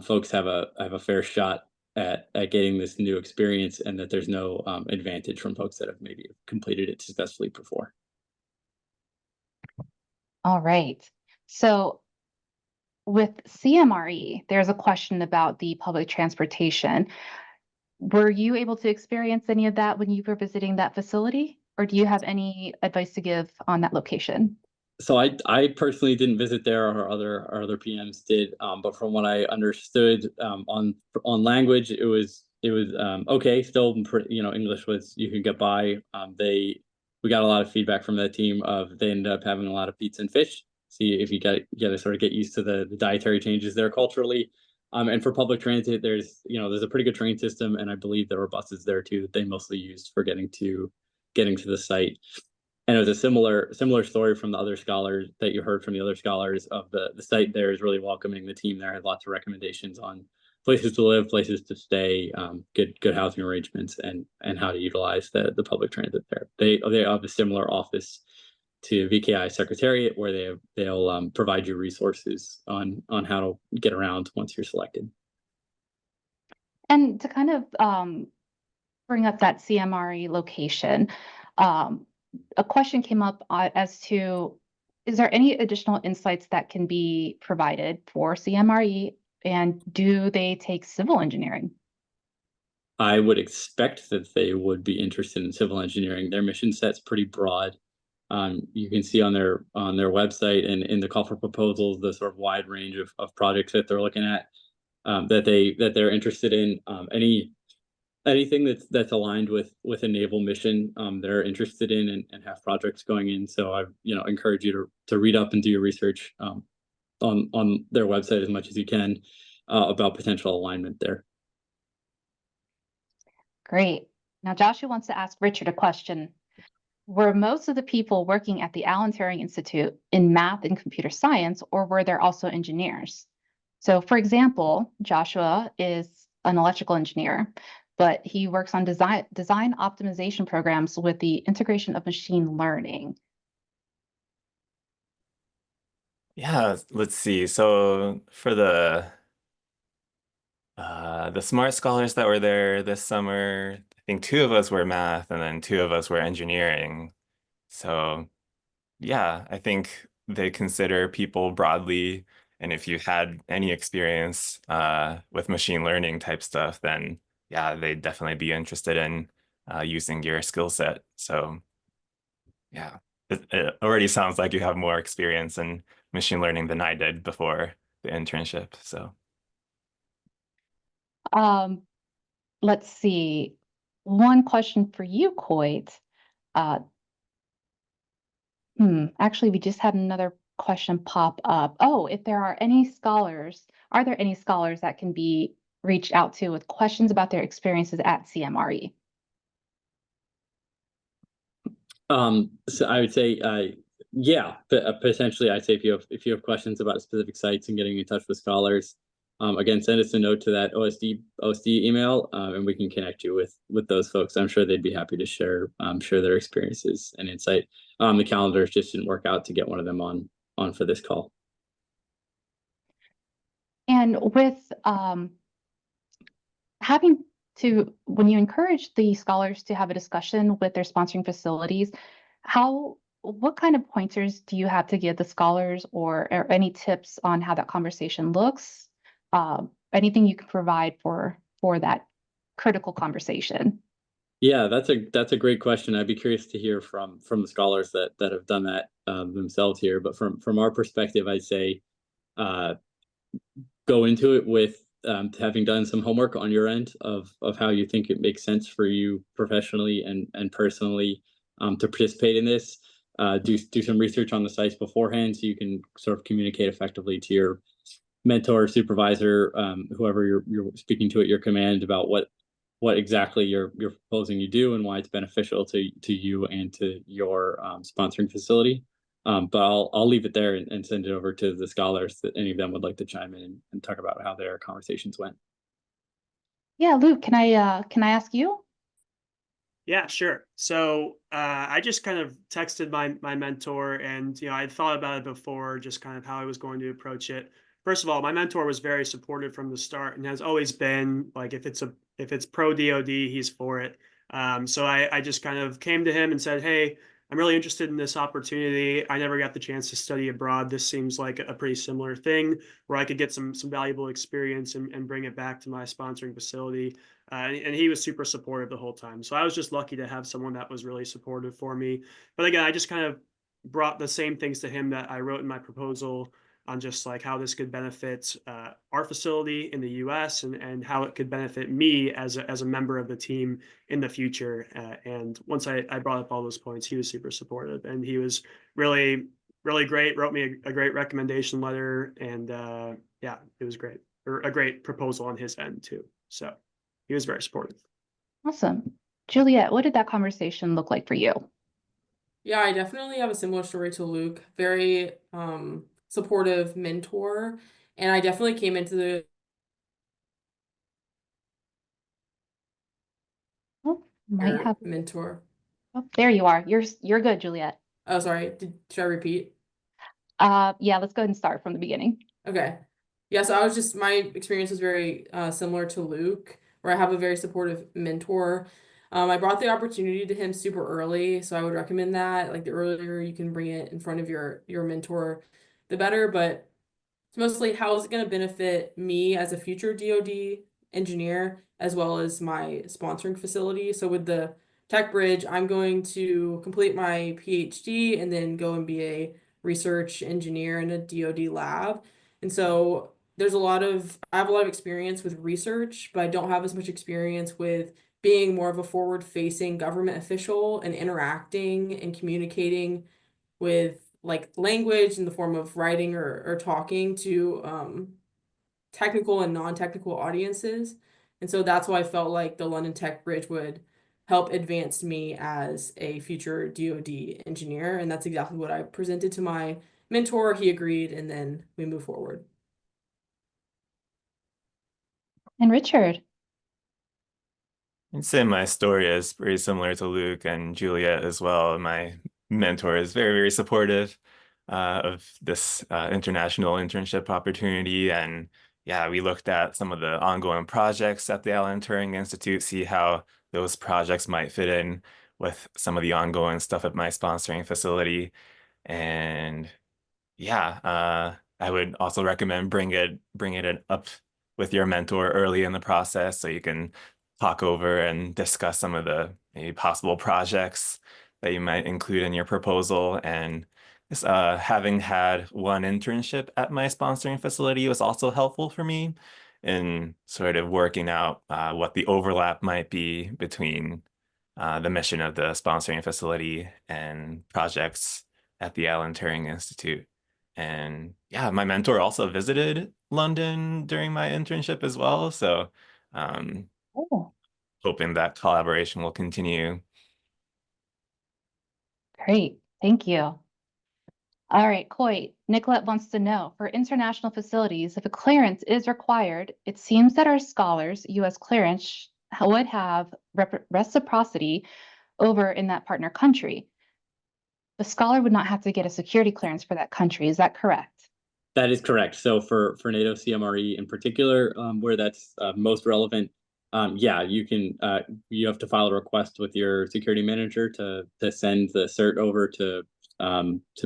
Speaker 2: folks have a fair shot at getting this new experience, and that there's no advantage from folks that have maybe completed it successfully before.
Speaker 1: All right. So with CMRE, there's a question about the public transportation. Were you able to experience any of that when you were visiting that facility, or do you have any advice to give on that location?
Speaker 2: So I personally didn't visit there. Our other PMs did, but from what I understood on language, it was okay. Still, English was, you could get by. We got a lot of feedback from that team of they ended up having a lot of pizza and fish. See if you got to sort of get used to the dietary changes there culturally. And for public transit, there's a pretty good train system, and I believe there were buses there too that they mostly used for getting to the site. And it was a similar story from the other scholars that you heard from the other scholars of the site there is really welcoming. The team there had lots of recommendations on places to live, places to stay, good housing arrangements, and how to utilize the public transit there. They have a similar office to VKI Secretariat where they'll provide you resources on how to get around once you're selected.
Speaker 1: And to kind of bring up that CMRE location, a question came up as to, is there any additional insights that can be provided for CMRE, and do they take civil engineering?
Speaker 2: I would expect that they would be interested in civil engineering. Their mission set's pretty broad. You can see on their website and in the call for proposals the sort of wide range of projects that they're looking at, that they're interested in. Anything that's aligned with a naval mission, they're interested in and have projects going in. So I encourage you to read up and do your research on their website as much as you can about potential alignment there.
Speaker 1: Great. Now Joshua wants to ask Richard a question. Were most of the people working at the Alan Turing Institute in math and computer science, or were there also engineers? So for example, Joshua is an electrical engineer, but he works on design optimization programs with the integration of machine learning.
Speaker 5: Yeah, let's see. So for the SMART scholars that were there this summer, I think 2 of us were math and then 2 of us were engineering. So yeah, I think they consider people broadly, and if you had any experience with machine learning type stuff, then yeah, they'd definitely be interested in using your skill set. So yeah, it already sounds like you have more experience in machine learning than I did before the internship. So
Speaker 1: Let's see. One question for you, Coit. Actually, we just had another question pop up. Oh, if there are any scholars, are there any scholars that can be reached out to with questions about their experiences at CMRE?
Speaker 2: So I would say Yeah, potentially, I'd say if you have questions about specific sites and getting in touch with scholars, again, send us a note to that OSD email, and we can connect you with those folks. I'm sure they'd be happy to share their experiences and insight. The calendars just didn't work out to get one of them on for this call.
Speaker 1: And with having to, when you encourage the scholars to have a discussion with their sponsoring facilities, what kind of pointers do you have to give the scholars, or any tips on how that conversation looks? Anything you can provide for that critical conversation?
Speaker 2: Yeah, that's a great question. I'd be curious to hear from the scholars that have done that themselves here. But from our perspective, I'd say go into it with having done some homework on your end of how you think it makes sense for you professionally and personally to participate in this. Do some research on the sites beforehand so you can sort of communicate effectively to your mentor, supervisor, whoever you're speaking to at your command about what exactly you're proposing you do and why it's beneficial to you and to your sponsoring facility. But I'll leave it there and send it over to the scholars that any of them would like to chime in and talk about how their conversations went.
Speaker 1: Yeah, Luke, can I ask you?
Speaker 4: Yeah, sure. So I just kind of texted my mentor, and I'd thought about it before, just kind of how I was going to approach it. First of all, my mentor was very supportive from the start, and has always been like, if it's pro DoD, he's for it. So I just kind of came to him and said, "Hey, I'm really interested in this opportunity. I never got the chance to study abroad. This seems like a pretty similar thing where I could get some valuable experience and bring it back to my sponsoring facility." And he was super supportive the whole time. So I was just lucky to have someone that was really supportive for me. But again, I just kind of brought the same things to him that I wrote in my proposal on just like how this could benefit our facility in the U.S. and how it could benefit me as a member of the team in the future. And once I brought up all those points, he was super supportive, and he was really, really great. Wrote me a great recommendation letter, and yeah, it was great. Or a great proposal on his end too. So he was very supportive.
Speaker 1: Awesome. Juliet, what did that conversation look like for you?
Speaker 6: Yeah, I definitely have a similar story to Luke. Very supportive mentor. And I definitely came into the
Speaker 1: Oh, might have.
Speaker 6: mentor.
Speaker 1: Oh, there you are. You're good, Juliet.
Speaker 6: Oh, sorry. Should I repeat?
Speaker 1: Yeah, let's go ahead and start from the beginning.
Speaker 6: Okay. Yeah, so my experience was very similar to Luke, where I have a very supportive mentor. I brought the opportunity to him super early, so I would recommend that. Like, the earlier you can bring it in front of your mentor, the better. But it's mostly, how is it going to benefit me as a future DoD engineer, as well as my sponsoring facility. So with the Tech Bridge, I'm going to complete my PhD and then go and be a research engineer in a DoD lab. And so I have a lot of experience with research, but I don't have as much experience with being more of a forward-facing government official and interacting and communicating with like language in the form of writing or talking to technical and non-technical audiences. And so that's why I felt like the London Tech Bridge would help advance me as a future DoD engineer. And that's exactly what I presented to my mentor. He agreed, and then we move forward.
Speaker 1: And Richard.
Speaker 5: I'd say my story is very similar to Luke and Juliet as well. My mentor is very, very supportive of this international internship opportunity. And yeah, we looked at some of the ongoing projects at the Alan Turing Institute, see how those projects might fit in with some of the ongoing stuff at my sponsoring facility. And yeah, I would also recommend bring it up with your mentor early in the process so you can talk over and discuss some of the maybe possible projects that you might include in your proposal. And just, having had one internship at my sponsoring facility was also helpful for me in sort of working out what the overlap might be between the mission of the sponsoring facility and projects at the Alan Turing Institute. And yeah, my mentor also visited London during my internship as well. So
Speaker 1: Oh,
Speaker 5: hoping that collaboration will continue.
Speaker 1: great. Thank you. All right, Coit, Nicolette wants to know, for international facilities, if a clearance is required, it seems that our scholars, U.S. clearance, would have reciprocity over in that partner country. The scholar would not have to get a security clearance for that country. Is that correct?
Speaker 2: That is correct. So for NATO CMRE in particular, where that's most relevant, yeah, you have to file a request with your security manager to send the cert over to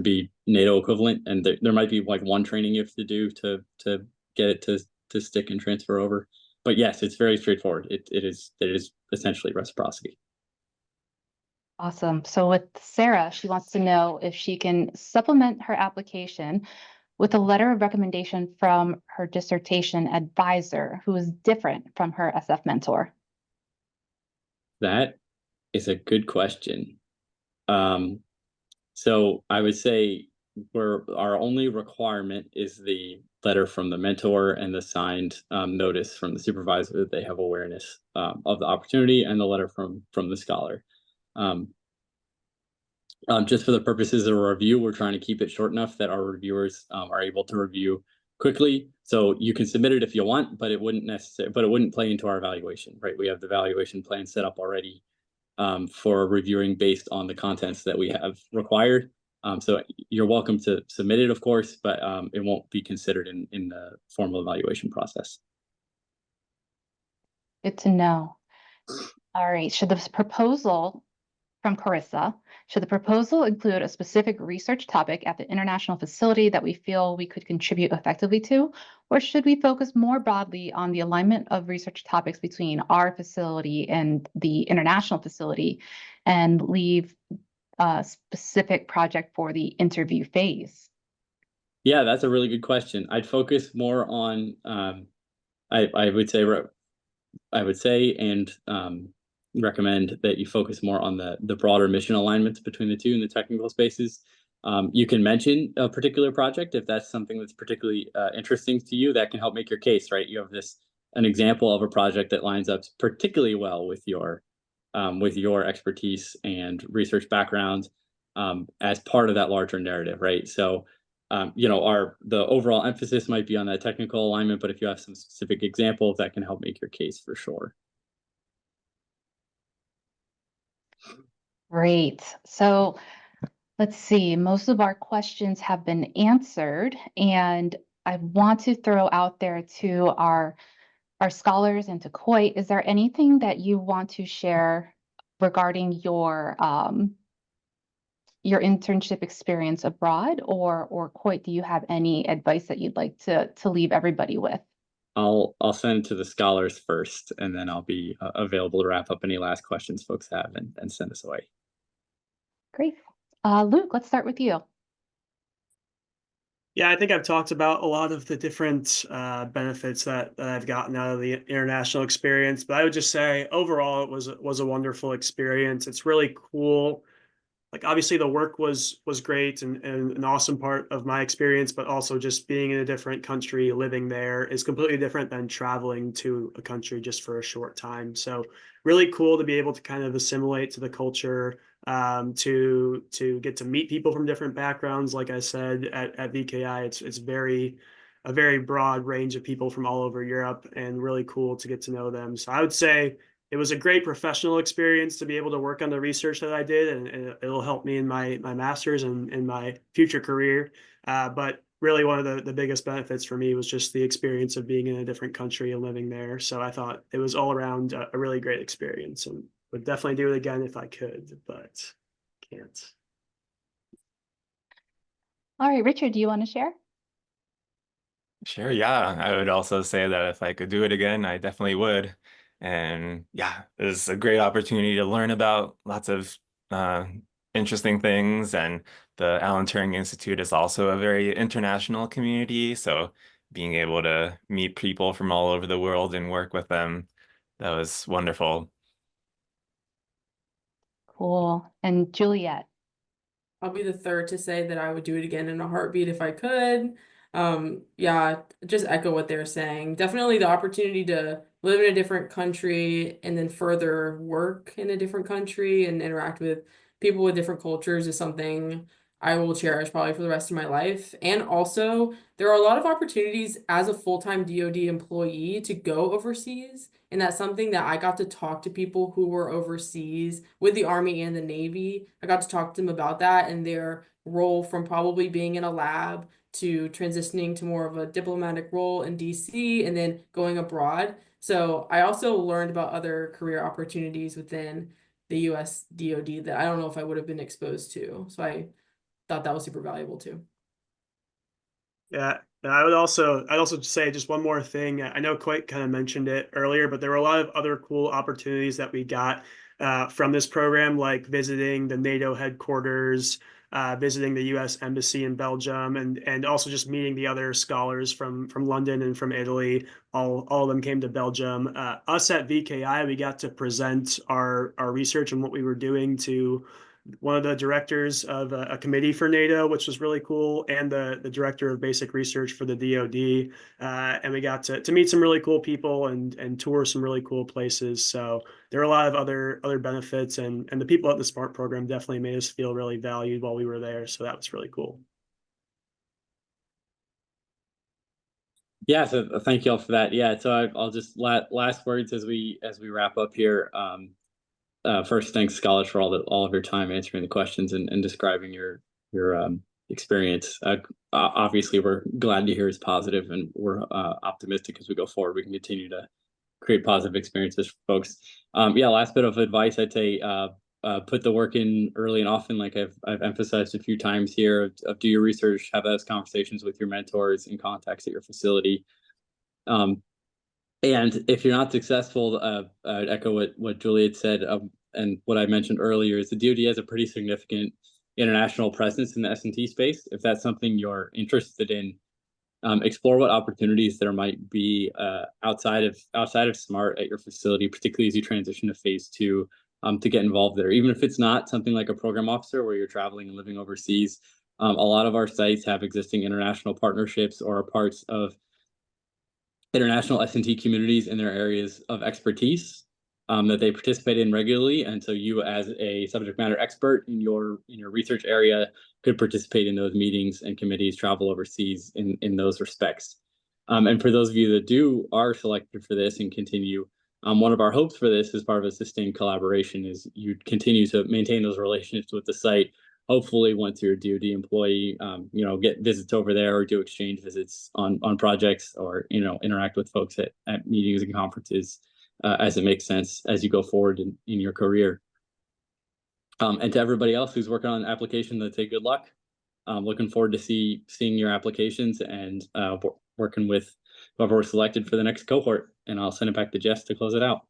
Speaker 2: be NATO equivalent, and there might be like one training you have to do to get it to stick and transfer over. But yes, it's very straightforward. It is essentially reciprocity.
Speaker 1: Awesome. So with Sarah, she wants to know if she can supplement her application with a letter of recommendation from her dissertation advisor, who is different from her SF mentor.
Speaker 2: That is a good question. So I would say our only requirement is the letter from the mentor and the signed notice from the supervisor that they have awareness of the opportunity, and the letter from the scholar. Just for the purposes of a review, we're trying to keep it short enough that our reviewers are able to review quickly. So you can submit it if you want, but it wouldn't play into our evaluation, right? We have the evaluation plan set up already for reviewing based on the contents that we have required. So you're welcome to submit it, of course, but it won't be considered in the formal evaluation process.
Speaker 1: Good to know. All right, should the proposal from Carissa, should the proposal include a specific research topic at the international facility that we feel we could contribute effectively to, or should we focus more broadly on the alignment of research topics between our facility and the international facility and leave a specific project for the interview phase?
Speaker 2: Yeah, that's a really good question. I'd focus more on, I would say and recommend that you focus more on the broader mission alignments between the two in the technical spaces. You can mention a particular project if that's something that's particularly interesting to you. That can help make your case, right? You have an example of a project that lines up particularly well with your expertise and research background as part of that larger narrative, right? So the overall emphasis might be on that technical alignment, but if you have some specific examples, that can help make your case for sure.
Speaker 1: Great. So let's see, most of our questions have been answered, and I want to throw out there to our scholars and to Coit, is there anything that you want to share regarding your internship experience abroad, or Coit, do you have any advice that you'd like to leave everybody with?
Speaker 2: I'll send to the scholars first, and then I'll be available to wrap up any last questions folks have and send us away.
Speaker 1: Great. Luke, let's start with you.
Speaker 4: Yeah, I think I've talked about a lot of the different benefits that I've gotten out of the international experience, but I would just say overall it was a wonderful experience. It's really cool. Like obviously the work was great and an awesome part of my experience, but also just being in a different country, living there is completely different than traveling to a country just for a short time. So really cool to be able to kind of assimilate to the culture, to get to meet people from different backgrounds. Like I said, at VKI, it's a very broad range of people from all over Europe, and really cool to get to know them. So I would say it was a great professional experience to be able to work on the research that I did, and it'll help me in my master's and in my future career. But really one of the biggest benefits for me was just the experience of being in a different country and living there. So I thought it was all around a really great experience, and would definitely do it again if I could, but can't.
Speaker 1: All right, Richard, do you want to share?
Speaker 5: Sure, yeah. I would also say that if I could do it again, I definitely would. And yeah, it was a great opportunity to learn about lots of interesting things. And the Alan Turing Institute is also a very international community. So being able to meet people from all over the world and work with them, that was wonderful.
Speaker 1: Cool. And Juliet?
Speaker 6: I'll be the third to say that I would do it again in a heartbeat if I could. Yeah, just echo what they're saying. Definitely the opportunity to live in a different country and then further work in a different country and interact with people with different cultures is something I will cherish probably for the rest of my life. And also, there are a lot of opportunities as a full-time DoD employee to go overseas. And that's something that I got to talk to people who were overseas with the Army and the Navy. I got to talk to them about that and their role from probably being in a lab to transitioning to more of a diplomatic role in DC and then going abroad. So I also learned about other career opportunities within the US DoD that I don't know if I would have been exposed to. So I thought that was super valuable too.
Speaker 4: Yeah, and I'd also say just one more thing. I know Coit kind of mentioned it earlier, but there were a lot of other cool opportunities that we got from this program, like visiting the NATO headquarters, visiting the U.S. Embassy in Belgium, and also just meeting the other scholars from London and from Italy. All of them came to Belgium. Us at VKI, we got to present our research and what we were doing to one of the directors of a committee for NATO, which was really cool, and the director of basic research for the DoD. And we got to meet some really cool people and tour some really cool places. So there are a lot of other benefits, and the people at the SMART program definitely made us feel really valued while we were there. So that was really cool.
Speaker 2: Yeah, so thank you all for that. Yeah, so I'll just last words as we wrap up here. First, thanks, scholars, for all of your time answering the questions and describing your experience. Obviously, we're glad to hear it's positive, and we're optimistic as we go forward. We can continue to create positive experiences for folks. Yeah, last bit of advice, I'd say put the work in early and often, like I've emphasized a few times here. Of do your research, have those conversations with your mentors and contacts at your facility. And if you're not successful, I'd echo what Juliet said, and what I mentioned earlier is the DoD has a pretty significant international presence in the S&T space. If that's something you're interested in, explore what opportunities there might be outside of SMART at your facility, particularly as you transition to phase 2, to get involved there. Even if it's not something like a program officer where you're traveling and living overseas, a lot of our sites have existing international partnerships or are parts of international S&T communities in their areas of expertise that they participate in regularly. And so you, as a subject matter expert in your research area, could participate in those meetings and committees, travel overseas in those respects. And for those of you that are selected for this and continue, one of our hopes for this as part of a sustained collaboration is you continue to maintain those relationships with the site. Hopefully, once you're a DoD employee, get visits over there or do exchange visits on projects, or interact with folks at meetings and conferences as it makes sense as you go forward in your career. And to everybody else who's working on an application, let's say good luck. Looking forward to seeing your applications and working with whoever we're selected for the next cohort. And I'll send it back to Jess to close it out.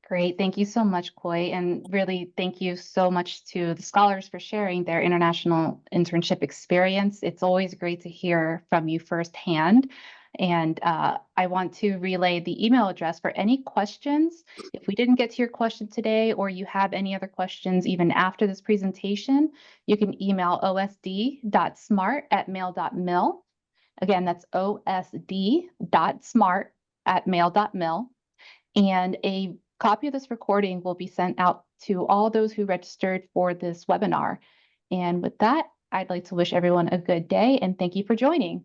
Speaker 1: Great. Thank you so much, Coy. And really, thank you so much to the scholars for sharing their international internship experience. It's always great to hear from you firsthand. And I want to relay the email address for any questions. If we didn't get to your question today, or you have any other questions even after this presentation, you can email osd.smart@mail.mil. Again, that's osd.smart@mail.mil. And a copy of this recording will be sent out to all those who registered for this webinar. And with that, I'd like to wish everyone a good day and thank you for joining.